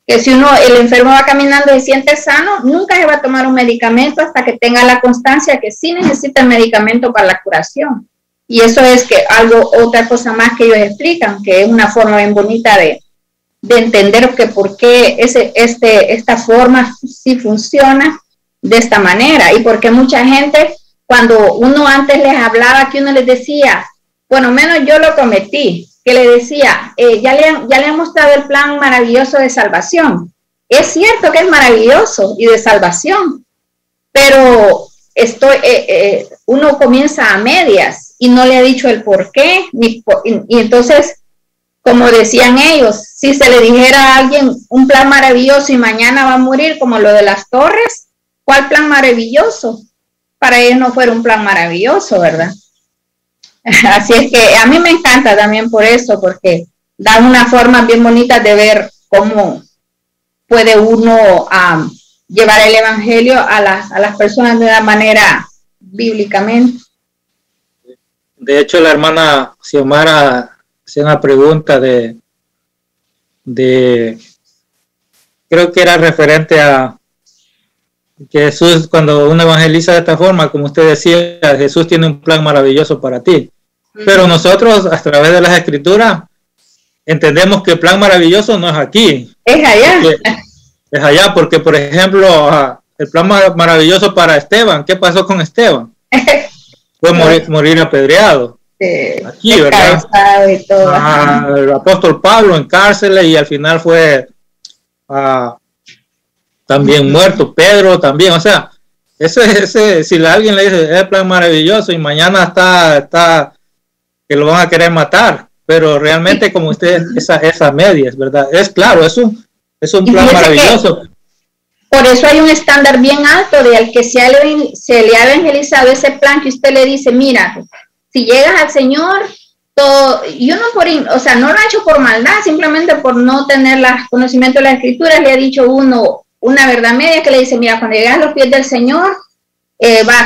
que si el enfermo va caminando y se siente sano, nunca se va a tomar un medicamento hasta que tenga la constancia que sí necesita el medicamento para la curación. Y eso es que otra cosa más que ellos explican, que es una forma bien bonita de entender que por qué esta forma sí funciona de esta manera, y porque mucha gente, cuando uno antes les hablaba, que uno les decía, bueno, menos yo lo cometí, que le decía, ya le han mostrado el plan maravilloso de salvación. Es cierto que es maravilloso y de salvación, pero uno comienza a medias y no le ha dicho el por qué, y entonces, como decían ellos, si se le dijera a alguien un plan maravilloso y mañana va a morir, como lo de las torres, ¿cuál plan maravilloso? Para ellos no fuera un plan maravilloso, ¿verdad? Así es que a mí me encanta también por eso, porque da una forma bien bonita de ver cómo puede uno llevar el evangelio a las personas de una manera bíblicamente. De hecho, la hermana Xiomara hacía una pregunta de creo que era referente a que Jesús, cuando uno evangeliza de esta forma, como usted decía, Jesús tiene un plan maravilloso para ti. Pero nosotros, a través de las Escrituras, entendemos que el plan maravilloso no es aquí. Es allá. Es allá, porque, por ejemplo, el plan maravilloso para Esteban, ¿qué pasó con Esteban? Fue morir apedreado. Aquí, ¿verdad? Y todo. El apóstol Pablo en cárcel, y al final fue también muerto. Pedro también, o sea, ese si alguien le dice es el plan maravilloso y mañana está que lo van a querer matar, pero realmente, como usted, esa medias, ¿verdad? Es claro, es un plan maravilloso. Por eso hay un estándar bien alto de al que se le ha evangelizado ese plan, que usted le dice, mira, si llegas al Señor, todo, yo no no lo ha hecho por maldad, simplemente por no tener conocimiento de las Escrituras, le ha dicho una verdad media que le dice, mira, cuando llegas a los pies del Señor,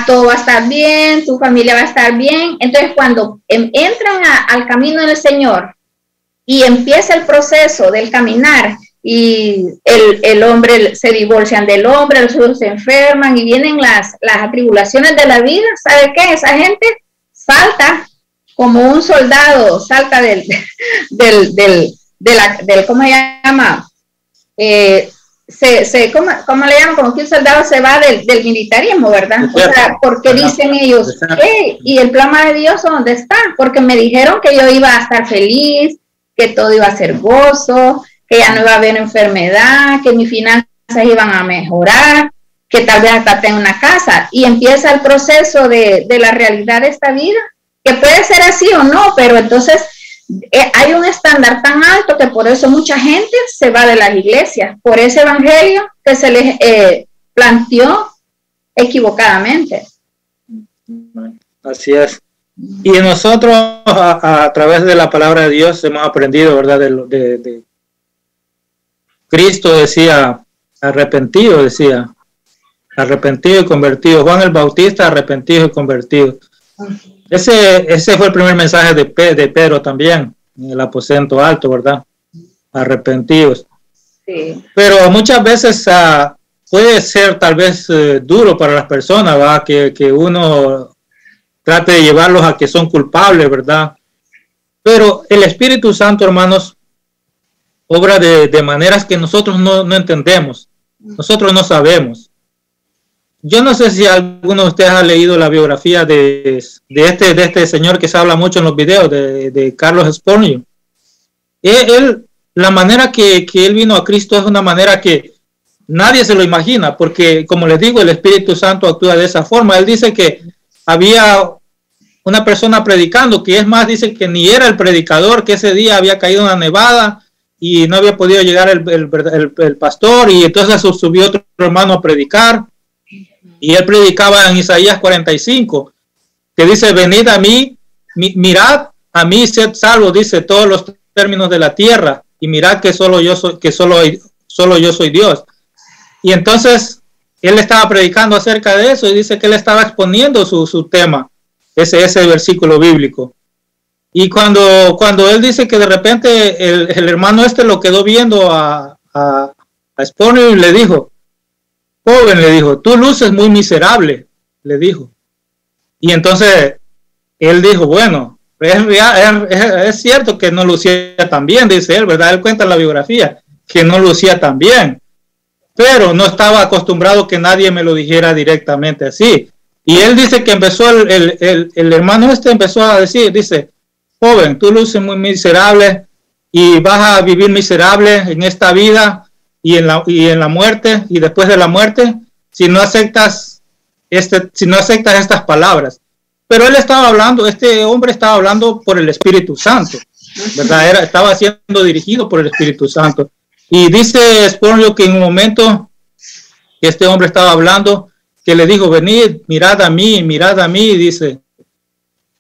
todo va a estar bien, tu familia va a estar bien. Entonces, cuando entran al camino del Señor y empieza el proceso del caminar, y el hombre se divorcian del hombre, los hijos se enferman y vienen las atribulaciones de la vida, ¿sabe qué? Esa gente salta como un soldado, salta del ¿cómo se llama? ¿Cómo le llaman? Como que un soldado se va del militarismo, ¿verdad? O sea, porque dicen ellos, hey, ¿y el plan maravilloso dónde está? Porque me dijeron que yo iba a estar feliz, que todo iba a ser gozo, que ya no iba a haber enfermedad, que mis finanzas iban a mejorar, que tal vez hasta tenga una casa. Y empieza el proceso de la realidad de esta vida, que puede ser así o no, pero entonces hay un estándar tan alto que por eso mucha gente se va de las iglesias, por ese evangelio que se les planteó equivocadamente. Así es. Y nosotros a través de la palabra de Dios hemos aprendido, ¿verdad? De Cristo decía arrepentido y convertido. Juan el Bautista, arrepentido y convertido. Ese fue el primer mensaje de Pedro también, en el aposento alto, ¿verdad? Arrepentidos. Sí. Pero muchas veces puede ser tal vez duro para las personas, ¿verdad? Que uno trate de llevarlos a que son culpables, ¿verdad? Pero el Espíritu Santo, hermanos, obra de maneras que nosotros no entendemos, nosotros no sabemos. Yo no sé si alguno de ustedes ha leído la biografía de este señor que se habla mucho en los videos, de Carlos Spurgeon. La manera que él vino a Cristo es una manera que nadie se lo imagina, porque, como les digo, el Espíritu Santo actúa de esa forma. Él dice que había una persona predicando, que es más, dice que ni era el predicador, que ese día había caído una nevada y no había podido llegar el pastor, y entonces subió otro hermano a predicar, y él predicaba en Isaías 45, que dice, venid a mí, mirad a mí, sed salvos, dice, todos los términos de la tierra, y mirad que solo yo soy Dios. Y entonces él estaba predicando acerca de eso, y dice que él estaba exponiendo su tema, ese versículo bíblico. Y cuando él dice que de repente el hermano lo quedó viendo a a Spurgeon y le dijo, joven, le dijo, tú luces muy miserable, le dijo. Y entonces él dijo, bueno, es cierto que no lucía tan bien, dice él, ¿verdad? Él cuenta en la biografía que no lucía tan bien, pero no estaba acostumbrado que nadie me lo dijera directamente así. Y él dice que empezó, el hermano empezó a decir, dice, joven, tú luces muy miserable y vas a vivir miserable en esta vida y en la muerte y después de la muerte si no aceptas estas palabras. Pero él estaba hablando, este hombre estaba hablando por el Espíritu Santo, ¿verdad? Estaba siendo dirigido por el Espíritu Santo. Y dice Spurgeon que en un momento que este hombre estaba hablando, que le dijo, venid, mirad a mí, dice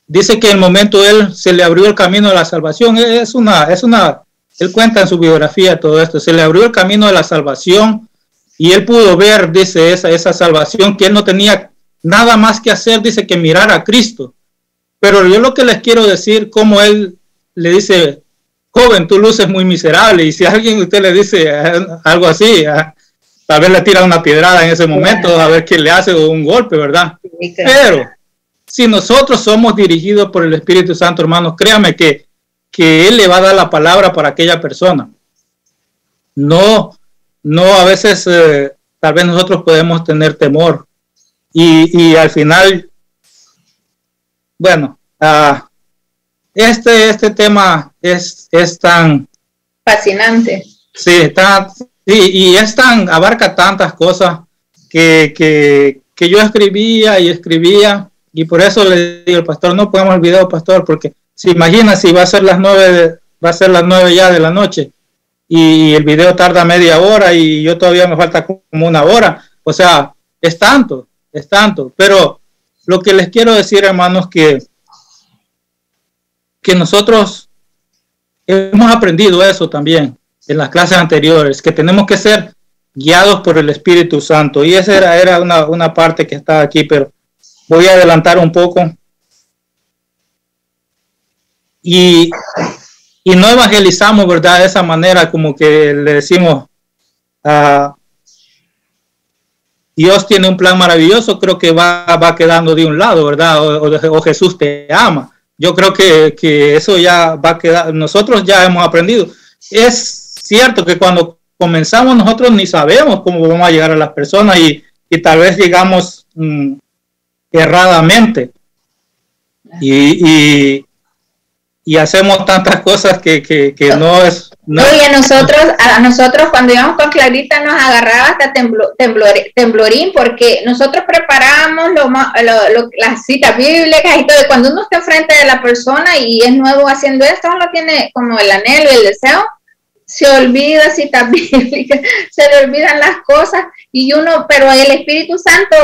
que en el momento él se le abrió el camino de la salvación. Él cuenta en su biografía todo esto, se le abrió el camino de la salvación y él pudo ver, dice, esa salvación, que él no tenía nada más que hacer, dice, que mirar a Cristo. Pero yo lo que les quiero decir, como él le dice, joven, tú luces muy miserable, y si alguien usted le dice algo así, tal vez le tira una piedrada en ese momento, a ver quién le hace un golpe, ¿verdad? Pero si nosotros somos dirigidos por el Espíritu Santo, hermanos, créame que Él le va a dar la palabra para aquella persona. No, a veces tal vez nosotros podemos tener temor. Y al final, bueno, este tema es tan fascinante. Sí, y abarca tantas cosas que yo escribía, y por eso le digo al pastor, no podemos el video, pastor, porque se imagina si va a ser las 9 ya de la noche y el video tarda media hora y yo todavía me falta como una hora, o sea, es tanto, pero lo que les quiero decir, hermanos, que nosotros hemos aprendido eso también en las clases anteriores, que tenemos que ser guiados por el Espíritu Santo, y esa era una parte que está aquí, pero voy a adelantar un poco. Y no evangelizamos, ¿verdad? De esa manera, como que le decimos, Dios tiene un plan maravilloso, creo que va quedando de un lado, ¿verdad? O Jesús te ama. Yo creo que eso ya va a quedar, nosotros ya hemos aprendido. Es cierto que cuando comenzamos nosotros ni sabemos cómo vamos a llegar a las personas y tal vez llegamos erradamente y hacemos tantas cosas que no es... No. Y a nosotros cuando íbamos con Clarita nos agarraba hasta temblorín, porque nosotros preparábamos las citas bíblicas y todo. Cuando uno está enfrente de la persona y es nuevo haciendo esto, uno tiene como el anhelo, el deseo, se olvida citas bíblicas, se le olvidan las cosas, pero el Espíritu Santo,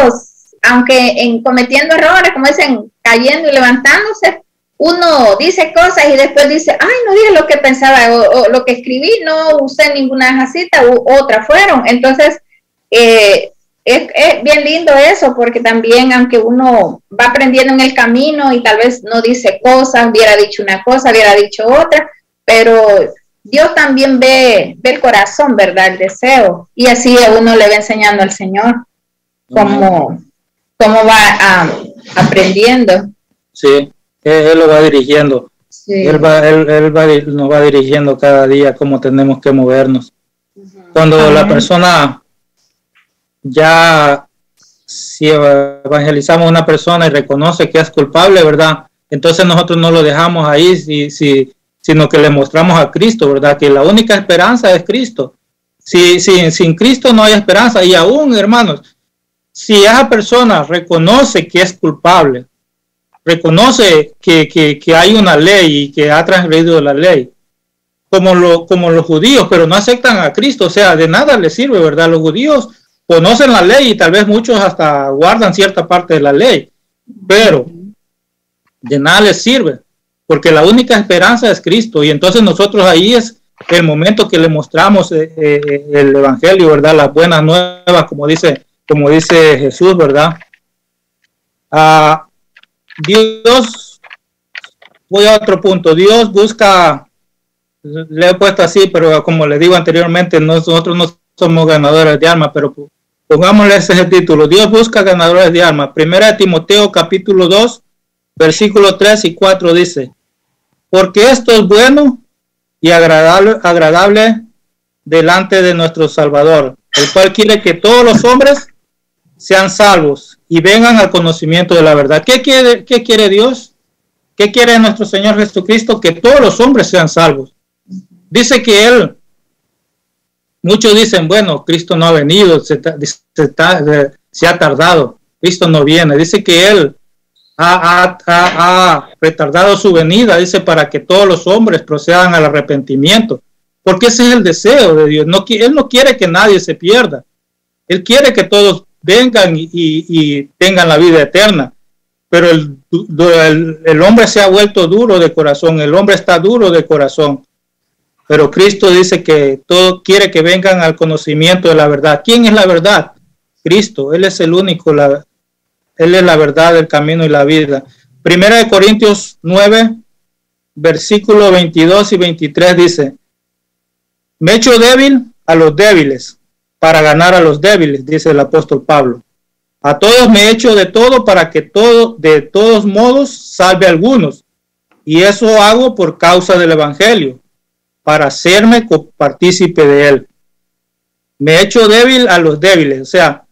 aunque cometiendo errores, como dicen, cayendo y levantándose, uno dice cosas y después dice, ay, no dije lo que pensaba, o lo que escribí, no usé ninguna de esas citas, otras fueron. Entonces, es bien lindo eso, porque también, aunque uno va aprendiendo en el camino y tal vez no dice cosas, hubiera dicho una cosa, hubiera dicho otra, pero Dios también ve el corazón, ¿verdad? El deseo, y así a uno le va enseñando al Señor cómo va aprendiendo. Sí. Él lo va dirigiendo. Sí. Él nos va dirigiendo cada día cómo tenemos que movernos. Cuando la persona si evangelizamos a una persona y reconoce que es culpable, ¿verdad? Entonces nosotros no lo dejamos ahí, sino que le mostramos a Cristo, ¿verdad? Que la única esperanza es Cristo. Sin Cristo no hay esperanza. Y aún, hermanos, si esa persona reconoce que es culpable, reconoce que hay una ley y que ha transgredido la ley, como los judíos, pero no aceptan a Cristo, o sea, de nada les sirve, ¿verdad? Los judíos conocen la ley y tal vez muchos hasta guardan cierta parte de la ley, pero de nada les sirve, porque la única esperanza es Cristo, y entonces nosotros ahí es el momento que le mostramos el Evangelio, ¿verdad? Las buenas nuevas, como dice Jesús, ¿verdad? Dios, voy a otro punto, Dios busca, le he puesto así, pero como le digo anteriormente, nosotros no somos ganadores de almas, pero pongámosle ese título. Dios busca ganadores de almas. Primera de Timoteo capítulo 2, versículos 3 y 4 dice: porque esto es bueno y agradable delante de nuestro Salvador, el cual quiere que todos los hombres sean salvos y vengan al conocimiento de la verdad. ¿Qué quiere Dios? ¿Qué quiere nuestro Señor Jesucristo? Que todos los hombres sean salvos. Dice que Él, muchos dicen, bueno, Cristo no ha venido, se ha tardado, Cristo no viene. Dice que Él ha retardado su venida, dice, para que todos los hombres procedan al arrepentimiento, porque ese es el deseo de Dios. Él no quiere que nadie se pierda, Él quiere que todos vengan y tengan la vida eterna, pero el hombre se ha vuelto duro de corazón, el hombre está duro de corazón, pero Cristo dice que todo quiere que vengan al conocimiento de la verdad. ¿Quién es la verdad? Cristo. Él es el único, Él es la verdad, el camino y la vida. Primera de Corintios 9, versículos 22 y 23 dice: me he hecho débil a los débiles, para ganar a los débiles, dice el apóstol Pablo. A todos me he hecho de todo, para que de todos modos salve a algunos. Y eso hago por causa del evangelio, para hacerme partícipe de él. Me he hecho débil a los débiles. O sea,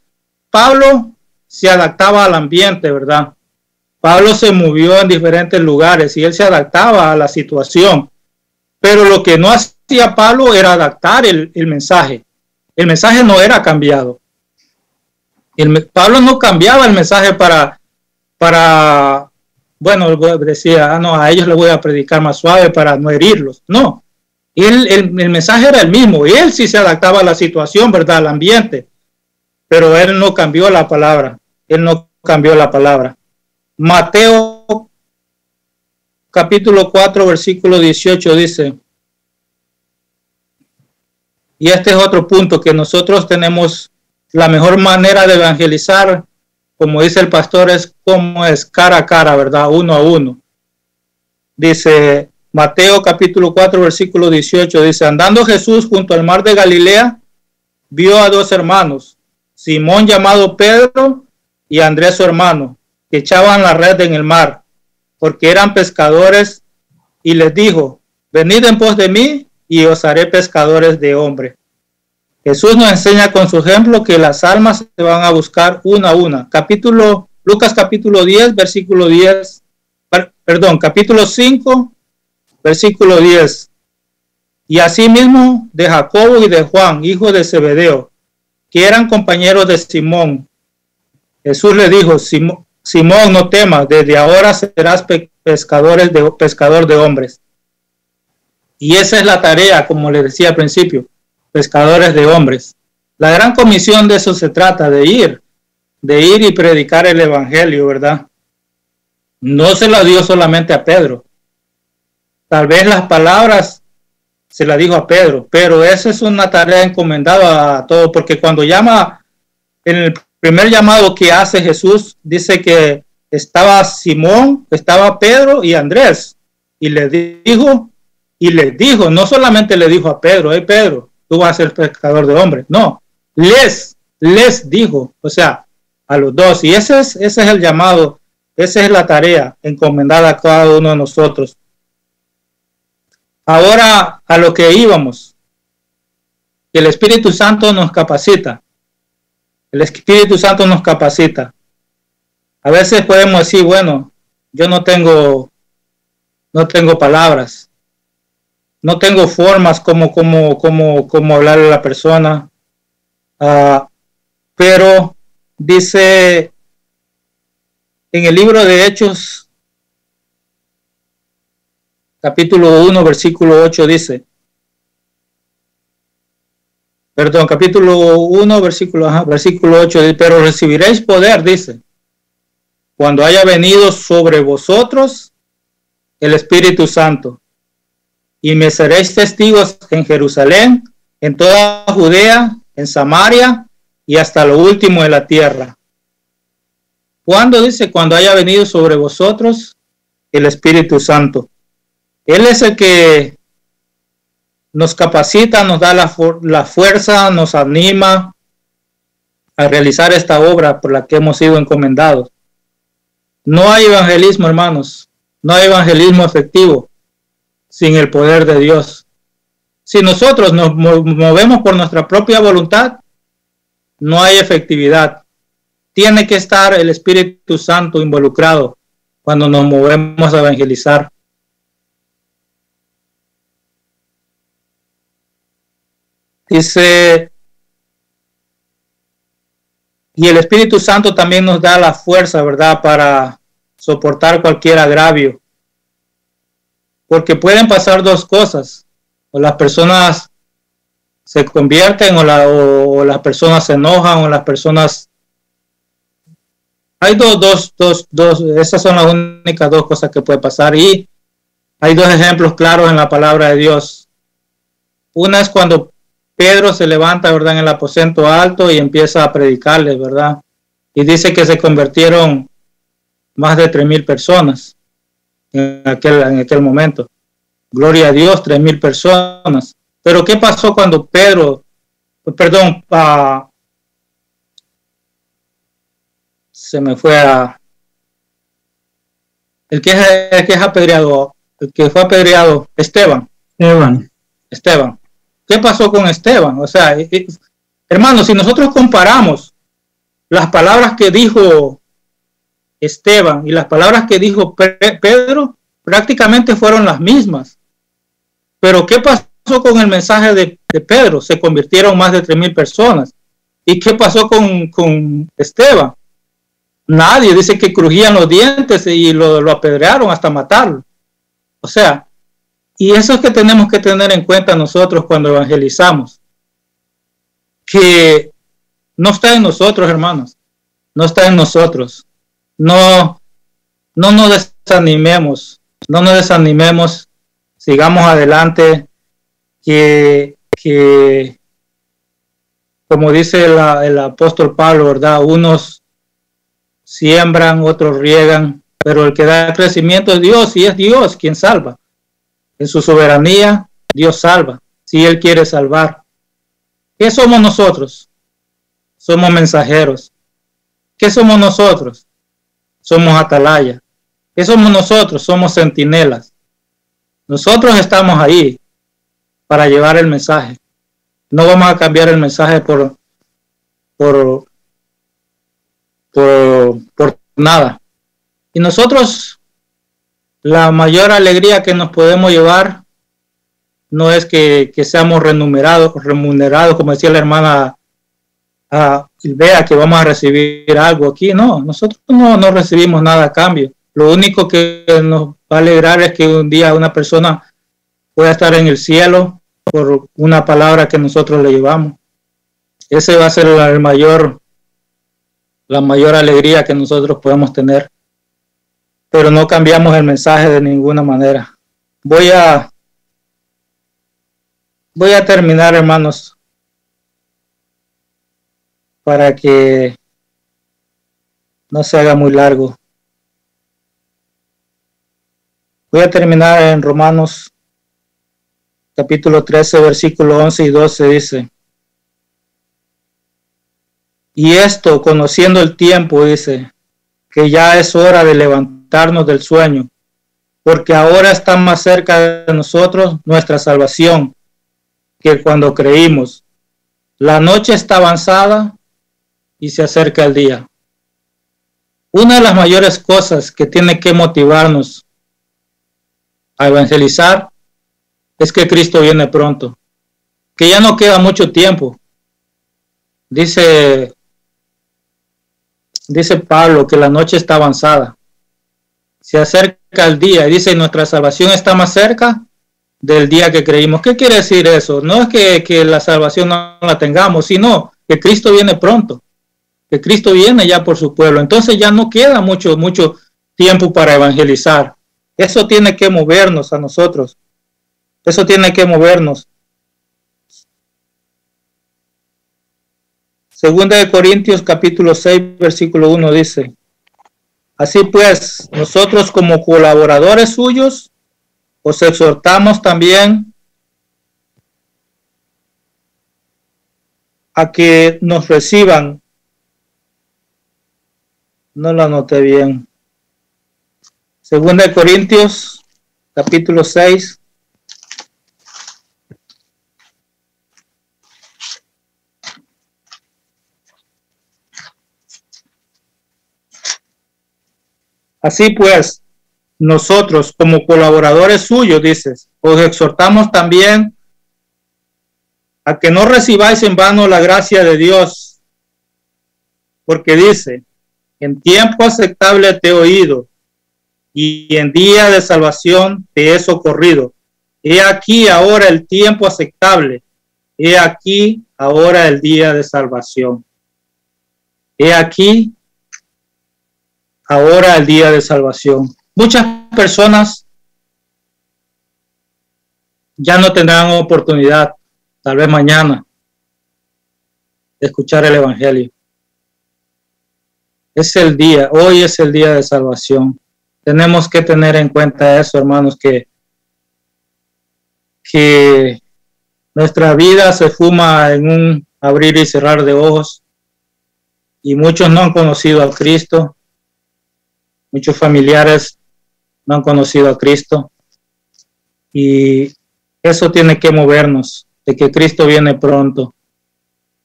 Pablo se adaptaba al ambiente, ¿verdad? Pablo se movió en diferentes lugares y él se adaptaba a la situación. Pero lo que no hacía Pablo era adaptar el mensaje. El mensaje no era cambiado. Pablo no cambiaba el mensaje bueno, decía, no, a ellos les voy a predicar más suave para no herirlos. No, el mensaje era el mismo. Y él sí se adaptaba a la situación, ¿verdad? Al ambiente. Pero él no cambió la palabra. Él no cambió la palabra. Mateo capítulo 4, versículo 18 dice, y este es otro punto, que nosotros tenemos la mejor manera de evangelizar, como dice el pastor, es como es cara a cara, ¿verdad? Uno a uno. Dice Mateo capítulo 4, versículo 18, dice: andando Jesús junto al mar de Galilea, vio a dos hermanos, Simón llamado Pedro y Andrés su hermano, que echaban la red en el mar, porque eran pescadores, y les dijo: venid en pos de mí, y os haré pescadores de hombres. Jesús nos enseña con su ejemplo que las almas se van a buscar una a una. Lucas capítulo 10, versículo 10, capítulo 5, versículo 10. Y asimismo de Jacobo y de Juan, hijos de Zebedeo, que eran compañeros de Simón. Jesús le dijo: Simón, no temas, desde ahora serás pescador de hombres. Y esa es la tarea, como le decía al principio, pescadores de hombres. La gran comisión de eso se trata, de ir y predicar el evangelio, ¿verdad? No se la dio solamente a Pedro. Tal vez las palabras se las dijo a Pedro, pero esa es una tarea encomendada a todos, porque cuando llama, en el primer llamado que hace Jesús, dice que estaba Simón, estaba Pedro y Andrés, y les dijo, no solamente le dijo a Pedro: Pedro, tú vas a ser pescador de hombres. No, les dijo, o sea, a los dos. Y ese es el llamado, esa es la tarea encomendada a cada uno de nosotros. Ahora, a lo que íbamos, que el Espíritu Santo nos capacita. El Espíritu Santo nos capacita. A veces podemos decir, bueno, yo no tengo palabras, no tengo formas como hablarle a la persona, pero dice en el libro de Hechos, capítulo 1, versículo 8, dice, capítulo 1, versículo 8, dice: pero recibiréis poder, dice, cuando haya venido sobre vosotros el Espíritu Santo, y me seréis testigos en Jerusalén, en toda Judea, en Samaria y hasta lo último de la tierra. ¿Cuándo? Dice: cuando haya venido sobre vosotros el Espíritu Santo. Él es el que nos capacita, nos da la fuerza, nos anima a realizar esta obra por la que hemos sido encomendados. No hay evangelismo, hermanos, no hay evangelismo efectivo sin el poder de Dios. Si nosotros nos movemos por nuestra propia voluntad, no hay efectividad. Tiene que estar el Espíritu Santo involucrado cuando nos movemos a evangelizar. Dice, y el Espíritu Santo también nos da la fuerza, ¿verdad?, para soportar cualquier agravio. Porque pueden pasar dos cosas. O las personas se convierten o las personas se enojan o las personas... Hay dos, esas son las únicas dos cosas que puede pasar. Y hay dos ejemplos claros en la palabra de Dios. Una es cuando Pedro se levanta, ¿verdad?, en el aposento alto y empieza a predicarles, ¿verdad? Y dice que se convirtieron más de 3,000 personas en aquel momento. Gloria a Dios, 3,000 personas. Pero ¿qué pasó cuando se me fue el que es apedreado, el que fue apedreado, Esteban. ¿Qué pasó con Esteban? O sea, hermanos, si nosotros comparamos las palabras que dijo Esteban y las palabras que dijo Pedro, prácticamente fueron las mismas. Pero ¿qué pasó con el mensaje de Pedro? Se convirtieron más de 3,000 personas. ¿Y qué pasó con Esteban? Nadie, dice que crujían los dientes y lo apedrearon hasta matarlo. O sea, y eso es que tenemos que tener en cuenta nosotros cuando evangelizamos. Que no está en nosotros, hermanos. No está en nosotros. No nos desanimemos. No nos desanimemos. Sigamos adelante. Que como dice el apóstol Pablo, ¿verdad? Unos siembran, otros riegan, pero el que da crecimiento es Dios, y es Dios quien salva. En su soberanía, Dios salva, si Él quiere salvar. ¿Qué somos nosotros? Somos mensajeros. ¿Qué somos nosotros? Somos atalaya. ¿Qué somos nosotros? Somos centinelas. Nosotros estamos ahí para llevar el mensaje. No vamos a cambiar el mensaje por nada. Y nosotros, la mayor alegría que nos podemos llevar no es que seamos remunerados, como decía la hermana Ilvea, que vamos a recibir algo aquí. No, nosotros no recibimos nada a cambio. Lo único que nos va a alegrar es que un día una persona pueda estar en el cielo por una palabra que nosotros le llevamos. Ese va a ser la mayor alegría que nosotros podemos tener. Pero no cambiamos el mensaje de ninguna manera. Voy a terminar, hermanos, para que no se haga muy largo. Voy a terminar en Romanos capítulo 13, versículo 11 y 12, dice: y esto, conociendo el tiempo, dice, que ya es hora de levantarnos del sueño, porque ahora está más cerca de nosotros nuestra salvación que cuando creímos. La noche está avanzada y se acerca el día. Una de las mayores cosas que tiene que motivarnos a evangelizar es que Cristo viene pronto, que ya no queda mucho tiempo. Dice Pablo que la noche está avanzada, se acerca el día, y dice: nuestra salvación está más cerca del día que creímos. ¿Qué quiere decir eso? No es que la salvación no la tengamos, sino que Cristo viene pronto, que Cristo viene ya por su pueblo. Entonces ya no queda mucho tiempo para evangelizar. Eso tiene que movernos a nosotros. Eso tiene que movernos. Segunda de Corintios capítulo 6 versículo 1 dice: así pues, nosotros como colaboradores suyos os exhortamos también a que nos reciban. No lo anoté bien. 2 de Corintios, capítulo 6. Así pues, nosotros como colaboradores suyos, dices, os exhortamos también a que no recibáis en vano la gracia de Dios, porque dice, en tiempo aceptable te he oído, y en día de salvación te he socorrido. He aquí ahora el tiempo aceptable, he aquí ahora el día de salvación. He aquí ahora el día de salvación. Muchas personas ya no tendrán oportunidad, tal vez mañana, de escuchar el Evangelio. Es el día, hoy es el día de salvación. Tenemos que tener en cuenta eso, hermanos, que nuestra vida se fuma en un abrir y cerrar de ojos, y muchos no han conocido a Cristo. Muchos familiares no han conocido a Cristo, y eso tiene que movernos, de que Cristo viene pronto.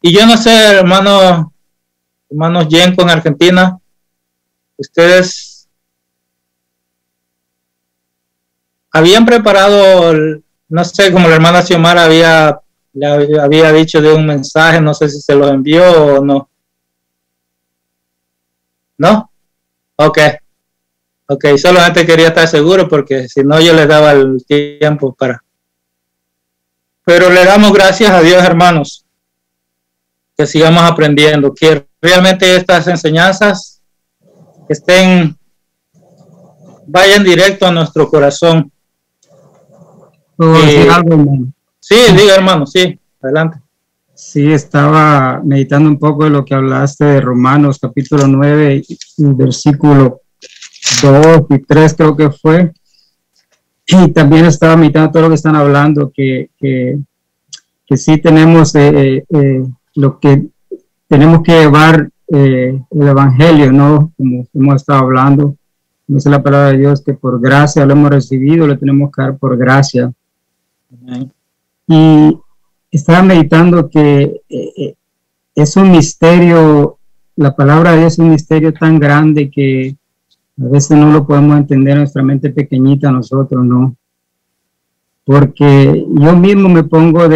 Y yo no sé, hermanos Yenko en Argentina, ustedes habían preparado, no sé, como la hermana Xiomara le había dicho de un mensaje, no sé si se lo envió o no. ¿No? Ok, solamente quería estar seguro, porque si no yo les daba el tiempo para. Pero le damos gracias a Dios, hermanos, que sigamos aprendiendo, que realmente estas enseñanzas vayan directo a nuestro corazón. ¿Puedo decir algo, hermano? Sí, diga, hermano, sí, adelante. Sí, estaba meditando un poco de lo que hablaste de Romanos, capítulo 9, versículo 2 y 3 creo que fue, y también estaba meditando todo lo que están hablando, que sí tenemos lo que tenemos que llevar el Evangelio, ¿no? Como hemos estado hablando, dice la palabra de Dios, que por gracia lo hemos recibido, lo tenemos que dar por gracia. Amén. Y estaba meditando que es un misterio, la palabra de Dios es un misterio tan grande que a veces no lo podemos entender en nuestra mente pequeñita nosotros, ¿no? Porque yo mismo me pongo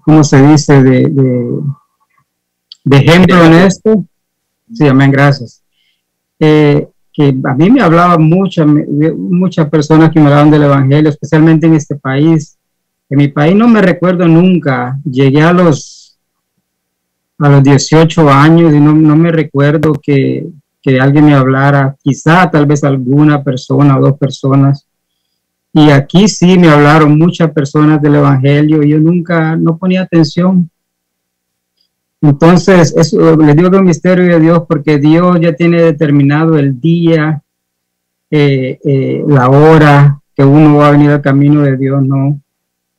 ¿cómo se dice? De ejemplo en esto. Sí, amén, gracias. Que a mí me hablaba muchas personas que me hablaban del Evangelio, especialmente en este país. En mi país no me recuerdo nunca. Llegué a los 18 años y no me recuerdo que alguien me hablara, quizá tal vez alguna persona o dos personas. Y aquí sí me hablaron muchas personas del Evangelio y yo no ponía atención. Entonces, eso les digo que es un misterio de Dios, porque Dios ya tiene determinado el día, la hora que uno va a venir al camino de Dios, ¿no?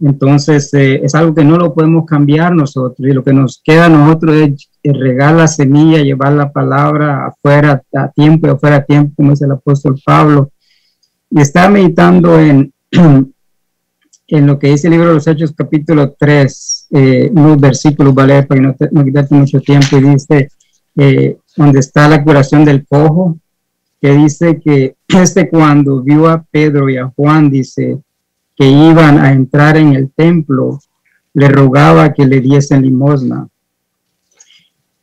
Entonces, es algo que no lo podemos cambiar nosotros, y lo que nos queda a nosotros es regar la semilla, llevar la palabra afuera a tiempo y afuera a tiempo, como dice el apóstol Pablo. Y estaba meditando en lo que dice el libro de los Hechos, capítulo 3, unos versículos, ¿vale? Para no quitarte mucho tiempo, y dice, donde está la curación del cojo, que dice que cuando vio a Pedro y a Juan, dice, que iban a entrar en el templo, le rogaba que le diesen limosna.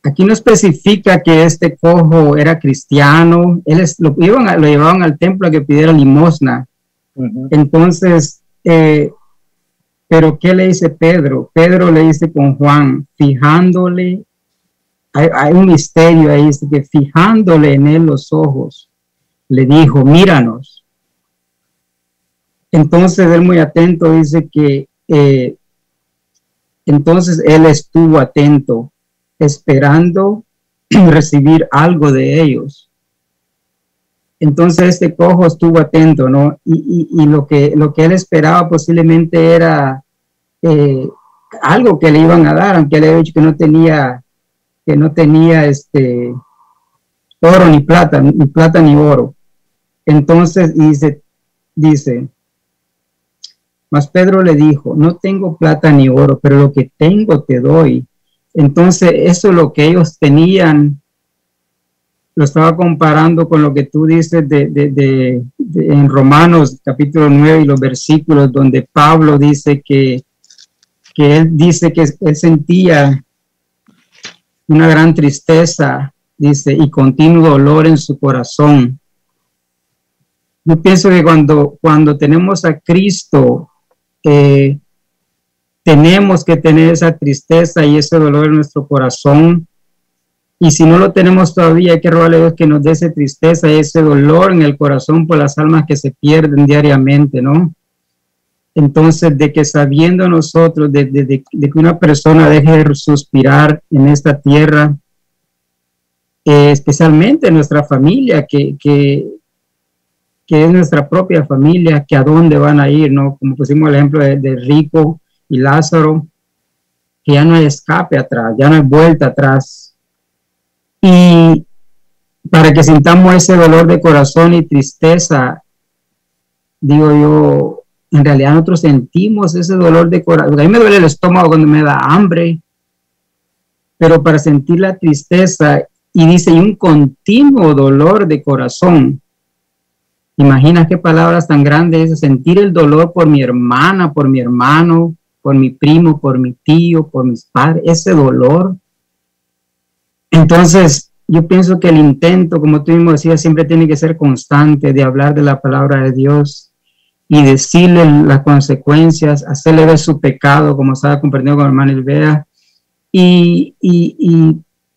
Aquí no especifica que este cojo era cristiano, lo llevaban al templo a que pidiera limosna. Uh-huh. Entonces, pero ¿qué le dice Pedro? Pedro le dice con Juan, fijándole, hay un misterio ahí, dice que fijándole en él los ojos, le dijo, míranos. Entonces él muy atento dice que entonces él estuvo atento, esperando recibir algo de ellos. Entonces este cojo estuvo atento, ¿no? Y lo que él esperaba posiblemente era algo que le iban a dar, aunque le había dicho que no tenía oro ni plata ni oro. Entonces dice, mas Pedro le dijo, no tengo plata ni oro, pero lo que tengo te doy. Entonces eso es lo que ellos tenían. Lo estaba comparando con lo que tú dices en Romanos capítulo 9 y los versículos donde Pablo dice que él sentía una gran tristeza, dice, y continuo dolor en su corazón. Yo pienso que cuando tenemos a Cristo, tenemos que tener esa tristeza y ese dolor en nuestro corazón. Y si no lo tenemos todavía, hay que rogarle a Dios que nos dé esa tristeza y ese dolor en el corazón por las almas que se pierden diariamente, ¿no? Entonces, de que sabiendo nosotros de que una persona deje de suspirar en esta tierra, especialmente en nuestra familia, que es nuestra propia familia, que a dónde van a ir, ¿no? Como pusimos el ejemplo de Rico y Lázaro, que ya no hay escape atrás, ya no hay vuelta atrás. Y para que sintamos ese dolor de corazón y tristeza, digo yo, en realidad nosotros sentimos ese dolor de corazón. A mí me duele el estómago cuando me da hambre, pero para sentir la tristeza, y dice, y un continuo dolor de corazón. Imagina qué palabras tan grandes, sentir el dolor por mi hermana, por mi hermano, por mi primo, por mi tío, por mis padres, ese dolor. Entonces, yo pienso que el intento, como tú mismo decías, siempre tiene que ser constante de hablar de la palabra de Dios y decirle las consecuencias, hacerle ver su pecado, como estaba compartiendo con la hermana Elvea, y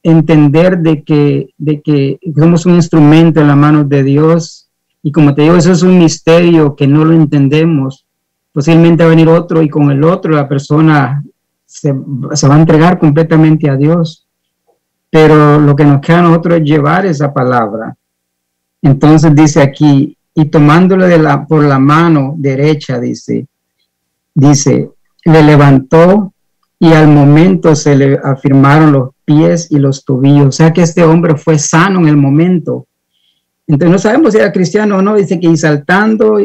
entender de que somos un instrumento en las manos de Dios. Y como te digo, eso es un misterio que no lo entendemos. Posiblemente va a venir otro y con el otro la persona se va a entregar completamente a Dios. Pero lo que nos queda a nosotros es llevar esa palabra. Entonces dice aquí, y tomándole por la mano derecha, dice, le levantó y al momento se le afirmaron los pies y los tobillos. O sea que este hombre fue sano en el momento. Entonces no sabemos si era cristiano o no, dice que y saltando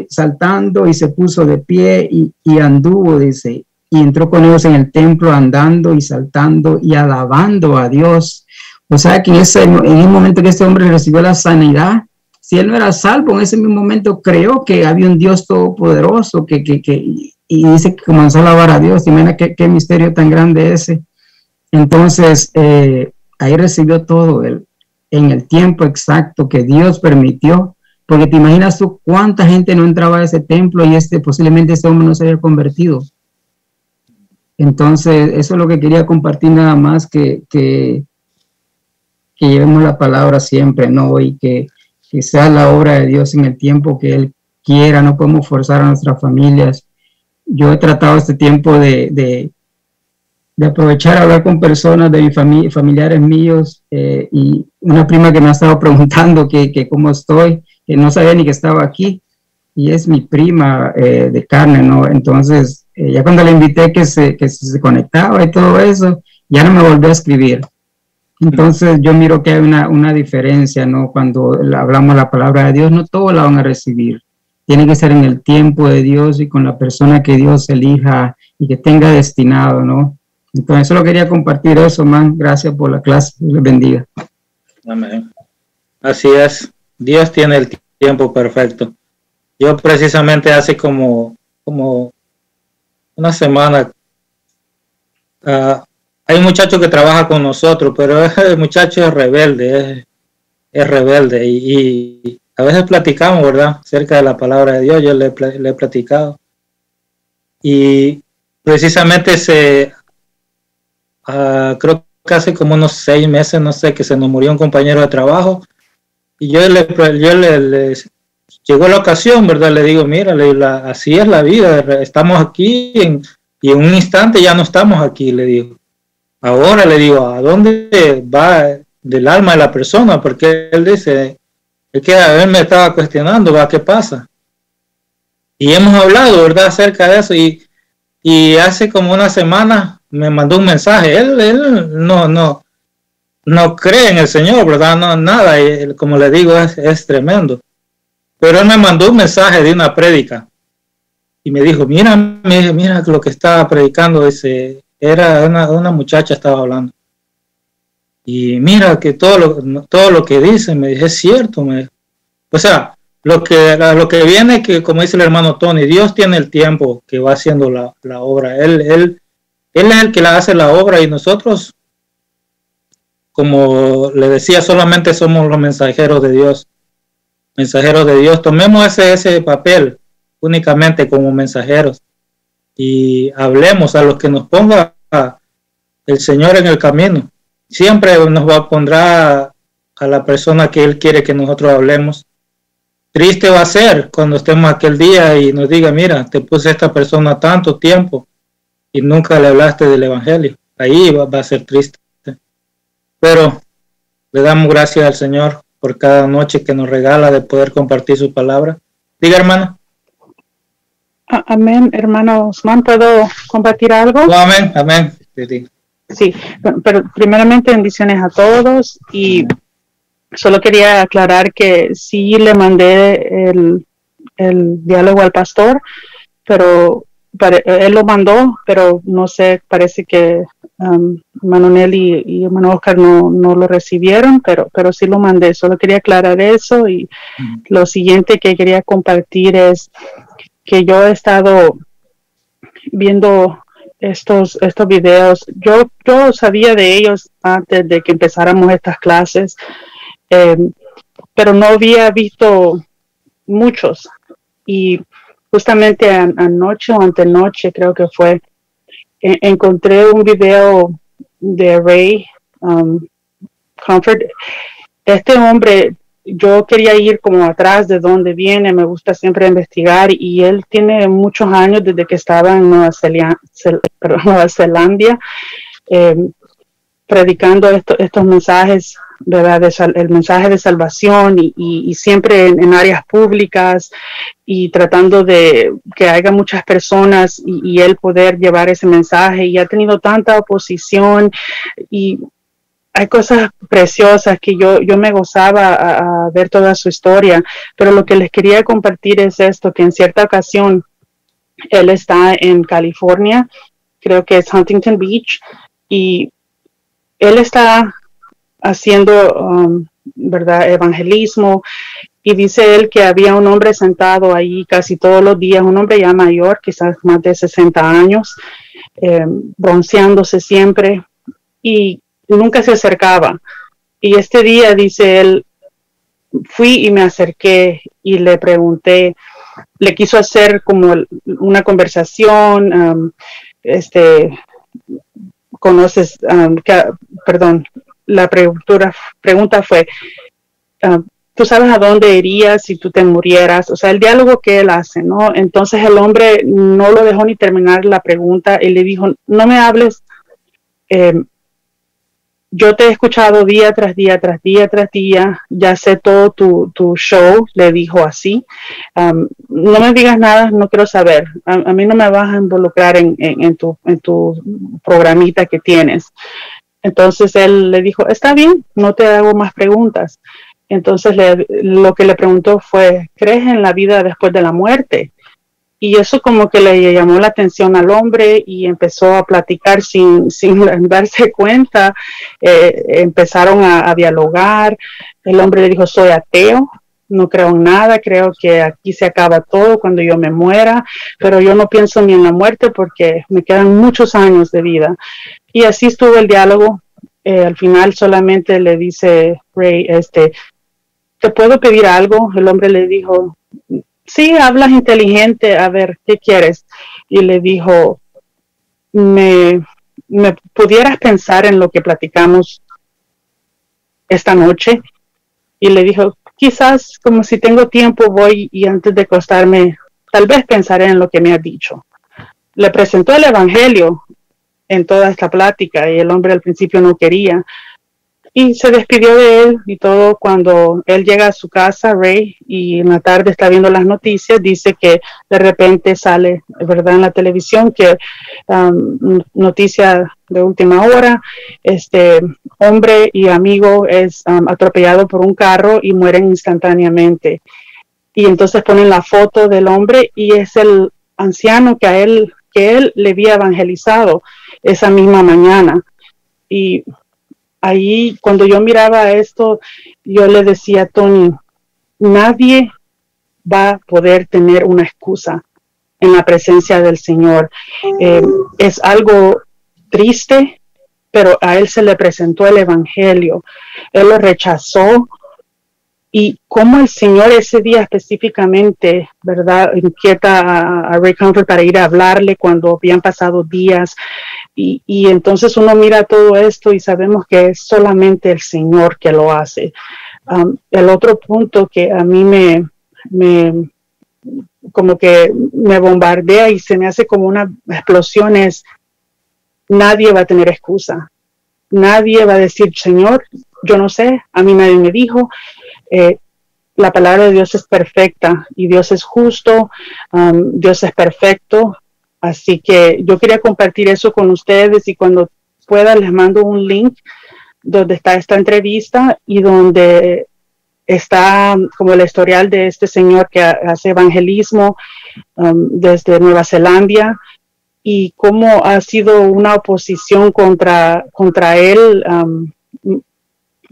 y se puso de pie y anduvo, dice, y entró con ellos en el templo andando y saltando y alabando a Dios. O sea que en el momento que este hombre recibió la sanidad, si él no era salvo, en ese mismo momento creyó que había un Dios todopoderoso y dice que comenzó a alabar a Dios. Imagina qué misterio tan grande ese. Entonces, ahí recibió todo él en el tiempo exacto que Dios permitió, porque te imaginas tú cuánta gente no entraba a ese templo y posiblemente este hombre no se había convertido. Entonces, eso es lo que quería compartir nada más, que llevemos la palabra siempre, ¿no? Y que sea la obra de Dios en el tiempo que Él quiera. No podemos forzar a nuestras familias. Yo he tratado este tiempo de aprovechar a hablar con personas de mis familiares míos, y una prima que me ha estado preguntando que cómo estoy, que no sabía ni que estaba aquí, y es mi prima de carne, ¿no? Entonces, ya cuando le invité que se conectaba y todo eso, ya no me volvió a escribir. Entonces yo miro que hay una diferencia, ¿no? Cuando hablamos la palabra de Dios, no todos la van a recibir. Tiene que ser en el tiempo de Dios y con la persona que Dios elija y que tenga destinado, ¿no? Entonces solo quería compartir eso, man. Gracias por la clase. Dios les bendiga. Amén. Así es. Dios tiene el tiempo perfecto. Yo precisamente hace como una semana, hay un muchacho que trabaja con nosotros, pero el muchacho es rebelde, es rebelde y a veces platicamos, ¿verdad?, acerca de la palabra de Dios. Yo le he platicado y precisamente creo que hace como unos 6 meses, no sé, que se nos murió un compañero de trabajo y yo le llegó la ocasión, ¿verdad? Le digo, mira, así es la vida, estamos aquí y en un instante ya no estamos aquí, le digo. Ahora le digo, ¿a dónde va del alma de la persona? Porque él dice, es que a ver, me estaba cuestionando, ¿va? ¿Qué pasa? Y hemos hablado, ¿verdad?, acerca de eso y Y hace como una semana me mandó un mensaje. Él no cree en el Señor, ¿verdad? No, nada. Y, como le digo, es tremendo. Pero él me mandó un mensaje de una prédica. Y me dijo, mira lo que estaba predicando. Dice, era una muchacha estaba hablando. Y mira que todo lo que dice, me dice, es cierto. O sea, lo que viene, que como dice el hermano Tony, Dios tiene el tiempo que va haciendo la obra. Él es el que la hace la obra, y nosotros, como le decía, solamente somos los mensajeros de Dios. Mensajeros de Dios. Tomemos ese papel únicamente como mensajeros y hablemos a los que nos ponga el Señor en el camino. Siempre pondrá a la persona que Él quiere que nosotros hablemos. Triste va a ser cuando estemos aquel día y nos diga, mira, te puse a esta persona tanto tiempo y nunca le hablaste del Evangelio. Ahí va a ser triste. Pero le damos gracias al Señor por cada noche que nos regala de poder compartir su palabra. Diga, hermana. Amén, hermano Osman, ¿puedo compartir algo? Oh, amén, amén. Sí, pero primeramente bendiciones a todos, y solo quería aclarar que sí le mandé el diálogo al pastor, pero él lo mandó, pero no sé, parece que hermano Nelly y hermano Oscar no lo recibieron, pero sí lo mandé. Solo quería aclarar eso. Y lo siguiente que quería compartir es que yo he estado viendo estos videos. Yo sabía de ellos antes de que empezáramos estas clases, pero no había visto muchos. Y justamente anoche o antenoche, creo que fue, encontré un video de Ray Comfort. Este hombre, yo quería ir como atrás de dónde viene, me gusta siempre investigar, y él tiene muchos años desde que estaba en Nueva Zelanda, predicando estos mensajes, ¿verdad? El mensaje de salvación, y siempre en áreas públicas, y tratando de que haya muchas personas y él poder llevar ese mensaje. Y ha tenido tanta oposición, y hay cosas preciosas que yo me gozaba a ver toda su historia. Pero lo que les quería compartir es esto, que en cierta ocasión él está en California, creo que es Huntington Beach, y él está haciendo ¿verdad? Evangelismo, y dice él que había un hombre sentado ahí casi todos los días, un hombre ya mayor, quizás más de 60 años, bronceándose siempre, y nunca se acercaba. Y este día, dice él, fui y me acerqué y le pregunté, le quiso hacer como una conversación, conoces, perdón, la pregunta fue, ¿tú sabes a dónde irías si tú te murieras? O sea, el diálogo que él hace, ¿no? Entonces el hombre no lo dejó ni terminar la pregunta y le dijo, no me hables, yo te he escuchado día tras día, tras día, tras día, ya sé todo tu show, le dijo así. No me digas nada, no quiero saber. A mí no me vas a involucrar en tu programita que tienes. Entonces él le dijo, está bien, no te hago más preguntas. Entonces lo que le preguntó fue, ¿crees en la vida después de la muerte? Y eso como que le llamó la atención al hombre y empezó a platicar sin darse cuenta. Empezaron a dialogar. El hombre le dijo, soy ateo, no creo en nada, creo que aquí se acaba todo cuando yo me muera, pero yo no pienso ni en la muerte porque me quedan muchos años de vida. Y así estuvo el diálogo. Al final solamente le dice Ray, ¿te puedo pedir algo? El hombre le dijo, sí, hablas inteligente, a ver, ¿qué quieres? Y le dijo, ¿me pudieras pensar en lo que platicamos esta noche? Y le dijo, quizás como si tengo tiempo voy y antes de acostarme, tal vez pensaré en lo que me has dicho. Le presentó el evangelio en toda esta plática y el hombre al principio no quería, Y se despidió de él y todo. Cuando él llega a su casa, Ray, y en la tarde está viendo las noticias, dice que de repente sale, ¿verdad?, en la televisión, que noticia de última hora, este hombre y amigo es atropellado por un carro y mueren instantáneamente. Y entonces ponen la foto del hombre y es el anciano que él le había evangelizado esa misma mañana. Y ahí, cuando yo miraba esto, yo le decía a Tony, nadie va a poder tener una excusa en la presencia del Señor. Es algo triste, pero a él se le presentó el evangelio. Él lo rechazó. Y como el Señor ese día específicamente, ¿verdad?, inquieta a Ray Comfort para ir a hablarle cuando habían pasado días. Y entonces uno mira todo esto y sabemos que es solamente el Señor que lo hace. El otro punto que a mí como que me bombardea y se me hace como una explosión es, nadie va a tener excusa. Nadie va a decir, Señor, yo no sé, a mí nadie me dijo. La palabra de Dios es perfecta y Dios es justo, Dios es perfecto, así que yo quería compartir eso con ustedes y cuando pueda les mando un link donde está esta entrevista y donde está como el historial de este señor que hace evangelismo desde Nueva Zelanda y cómo ha sido una oposición contra él,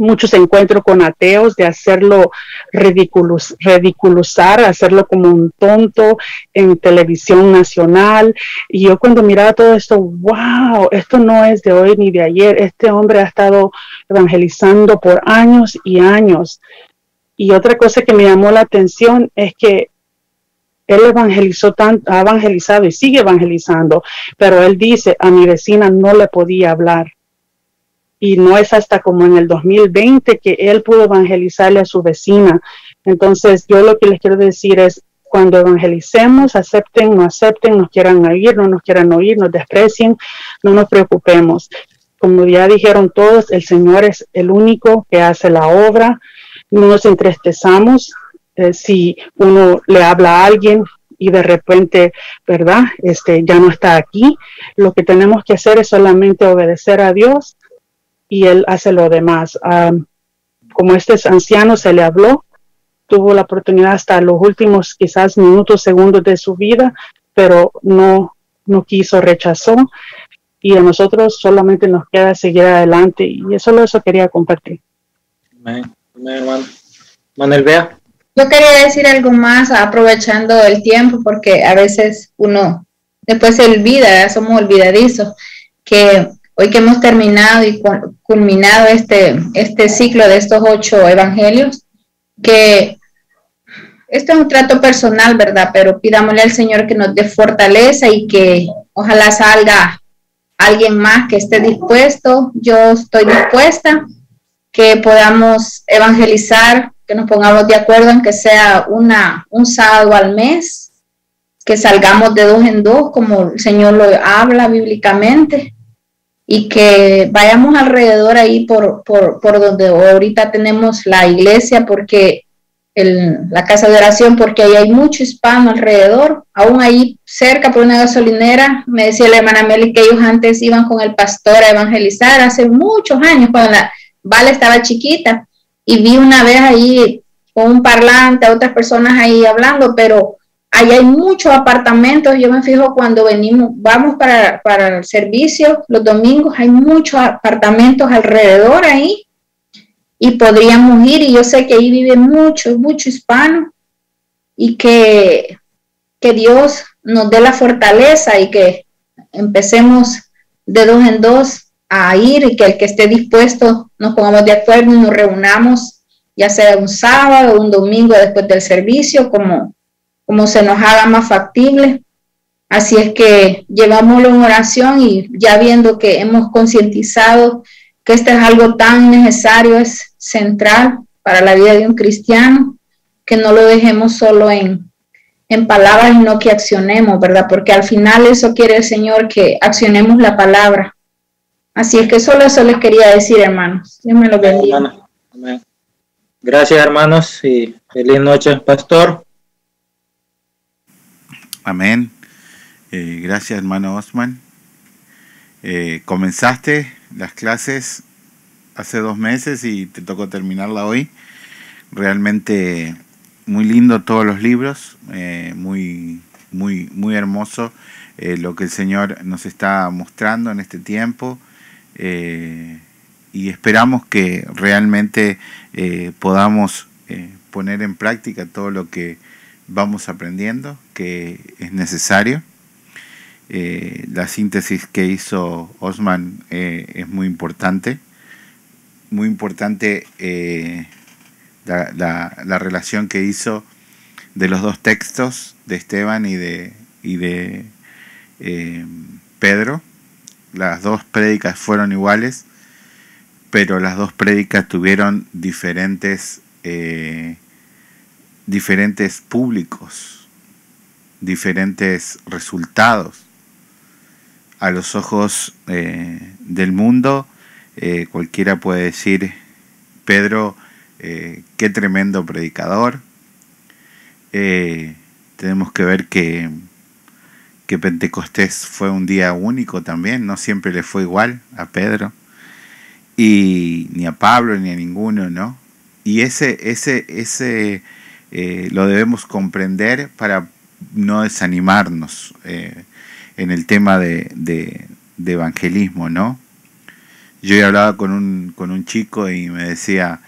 muchos encuentros con ateos, de hacerlo ridiculizar, hacerlo como un tonto en televisión nacional. Y yo cuando miraba todo esto, wow, esto no es de hoy ni de ayer. Este hombre ha estado evangelizando por años y años. Y otra cosa que me llamó la atención es que él ha evangelizado y sigue evangelizando, pero él dice, a mi vecina no le podía hablar. Y no es hasta como en el 2020 que él pudo evangelizarle a su vecina. Entonces, yo lo que les quiero decir es, cuando evangelicemos, acepten, no acepten, nos quieran oír, no nos quieran oír, nos desprecien, no nos preocupemos. Como ya dijeron todos, el Señor es el único que hace la obra. No nos entristezamos si uno le habla a alguien y de repente, ¿verdad?, ya no está aquí. Lo que tenemos que hacer es solamente obedecer a Dios y Él hace lo demás. Como este anciano se le habló, tuvo la oportunidad hasta los últimos quizás minutos, segundos de su vida, pero no quiso, rechazó, y a nosotros solamente nos queda seguir adelante, y eso quería compartir. Amén, hermano. Manuel, vea. Yo quería decir algo más aprovechando el tiempo, porque a veces uno después se olvida, somos olvidadizos, que hoy que hemos terminado y culminado este ciclo de estos 8 evangelios, que esto es un trato personal, ¿verdad? Pero pidámosle al Señor que nos dé fortaleza y que ojalá salga alguien más que esté dispuesto. Yo estoy dispuesta, que podamos evangelizar, que nos pongamos de acuerdo en que sea un sábado al mes, que salgamos de 2 en 2, como el Señor lo habla bíblicamente, y que vayamos alrededor ahí por donde ahorita tenemos la iglesia, porque la casa de oración, porque ahí hay mucho hispano alrededor, aún ahí cerca por una gasolinera. Me decía la hermana Meli que ellos antes iban con el pastor a evangelizar hace muchos años, cuando la Vale estaba chiquita, y vi una vez ahí con un parlante a otras personas ahí hablando, pero ahí hay muchos apartamentos. Yo me fijo cuando vamos para el servicio los domingos, hay muchos apartamentos alrededor ahí, y podríamos ir, y yo sé que ahí vive mucho hispano, y que Dios nos dé la fortaleza y que empecemos de 2 en 2 a ir, y que el que esté dispuesto nos pongamos de acuerdo y nos reunamos, ya sea un sábado o un domingo después del servicio, como se nos haga más factible. Así es que llevámoslo en oración, y ya viendo que hemos concientizado que este es algo tan necesario, es central para la vida de un cristiano, que no lo dejemos solo en palabras, sino que accionemos, ¿verdad? Porque al final eso quiere el Señor, que accionemos la palabra. Así es que solo eso les quería decir, hermanos. Dios me lo bendiga. Amén. Gracias, hermanos, y feliz noche, pastor. Amén. Gracias, hermano Osman. Comenzaste las clases hace 2 meses y te tocó terminarla hoy. Realmente muy lindo todos los libros, muy hermoso lo que el Señor nos está mostrando en este tiempo, y esperamos que realmente podamos poner en práctica todo lo que vamos aprendiendo, que es necesario. La síntesis que hizo Osman es muy importante. Muy importante la relación que hizo de los 2 textos, de Esteban y de Pedro. Las 2 prédicas fueron iguales, pero las 2 prédicas tuvieron diferentes públicos, diferentes resultados. A los ojos del mundo, cualquiera puede decir, Pedro, qué tremendo predicador. Tenemos que ver que Pentecostés fue un día único también, no siempre le fue igual a Pedro, y ni a Pablo ni a ninguno, ¿no? Y ese lo debemos comprender para no desanimarnos en el tema de evangelismo, ¿no? Yo ya hablaba con un chico y me decía,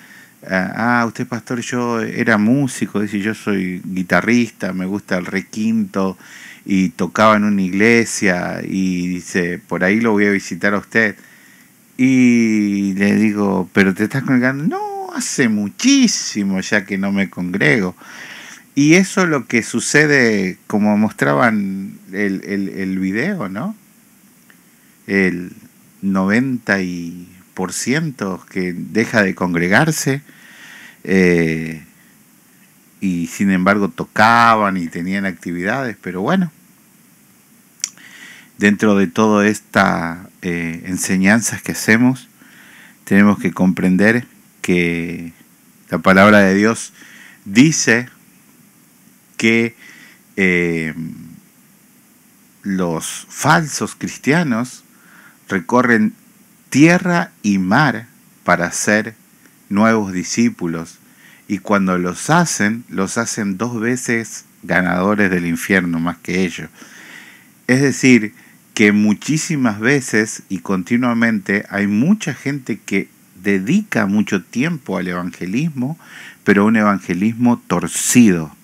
usted pastor, yo era músico, dice, yo soy guitarrista, me gusta el requinto y tocaba en una iglesia, y dice, por ahí lo voy a visitar a usted. Y le digo, ¿pero te estás congregando? No, hace muchísimo ya que no me congrego. Y eso es lo que sucede, como mostraban el video, ¿no? El 90% que deja de congregarse, y sin embargo tocaban y tenían actividades, pero bueno, dentro de todas estas enseñanzas que hacemos, tenemos que comprender que la palabra de Dios dice que los falsos cristianos recorren tierra y mar para ser nuevos discípulos, y cuando los hacen 2 veces ganadores del infierno más que ellos. Es decir, que muchísimas veces y continuamente hay mucha gente que dedica mucho tiempo al evangelismo, pero un evangelismo torcido.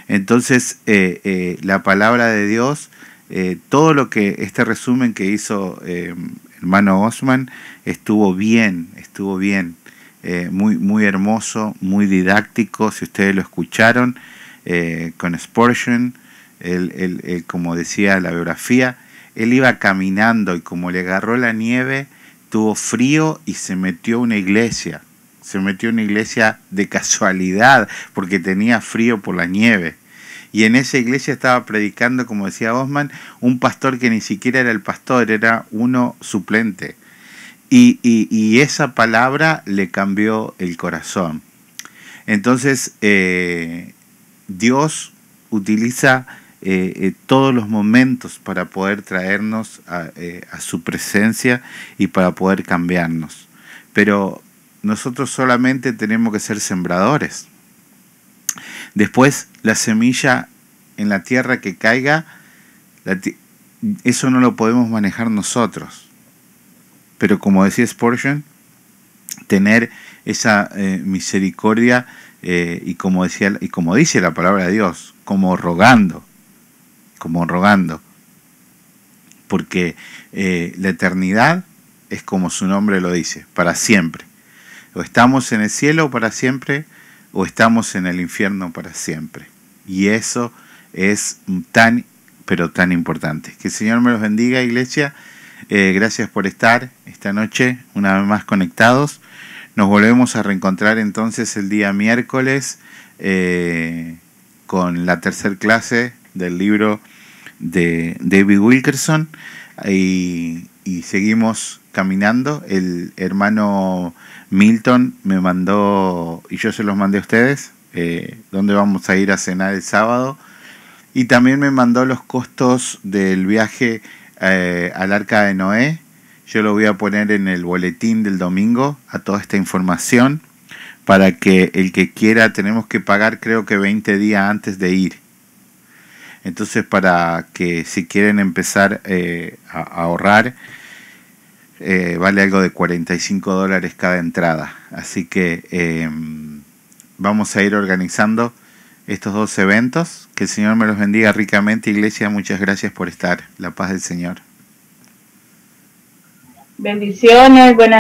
Entonces, la palabra de Dios, todo lo que este resumen que hizo hermano Osman, estuvo bien, muy hermoso, muy didáctico. Si ustedes lo escucharon, con Spurgeon, él, como decía la biografía, él iba caminando y como le agarró la nieve, tuvo frío y se metió a una iglesia. Se metió a una iglesia de casualidad porque tenía frío por la nieve. Y en esa iglesia estaba predicando, como decía Osman, un pastor que ni siquiera era el pastor, era uno suplente. Y esa palabra le cambió el corazón. Entonces, Dios utiliza todos los momentos para poder traernos a su presencia y para poder cambiarnos. Pero nosotros solamente tenemos que ser sembradores. Después, la semilla en la tierra que caiga, eso no lo podemos manejar nosotros. Pero como decía Spurgeon, tener esa misericordia, y como dice la palabra de Dios, como rogando, porque la eternidad es como su nombre lo dice, para siempre. O estamos en el cielo para siempre, o estamos en el infierno para siempre. Y eso es tan, pero tan importante. Que el Señor me los bendiga, iglesia. Gracias por estar esta noche una vez más conectados. Nos volvemos a reencontrar entonces el día miércoles con la tercera clase del libro de David Wilkerson. y seguimos caminando. El hermano Milton me mandó, y yo se los mandé a ustedes, dónde vamos a ir a cenar el sábado, y también me mandó los costos del viaje al Arca de Noé. Yo lo voy a poner en el boletín del domingo a toda esta información, para que el que quiera, tenemos que pagar creo que 20 días antes de ir. Entonces, para que si quieren empezar a ahorrar, vale algo de $45 cada entrada. Así que vamos a ir organizando estos dos eventos. Que el Señor me los bendiga ricamente, iglesia. Muchas gracias por estar. La paz del Señor. Bendiciones, buenas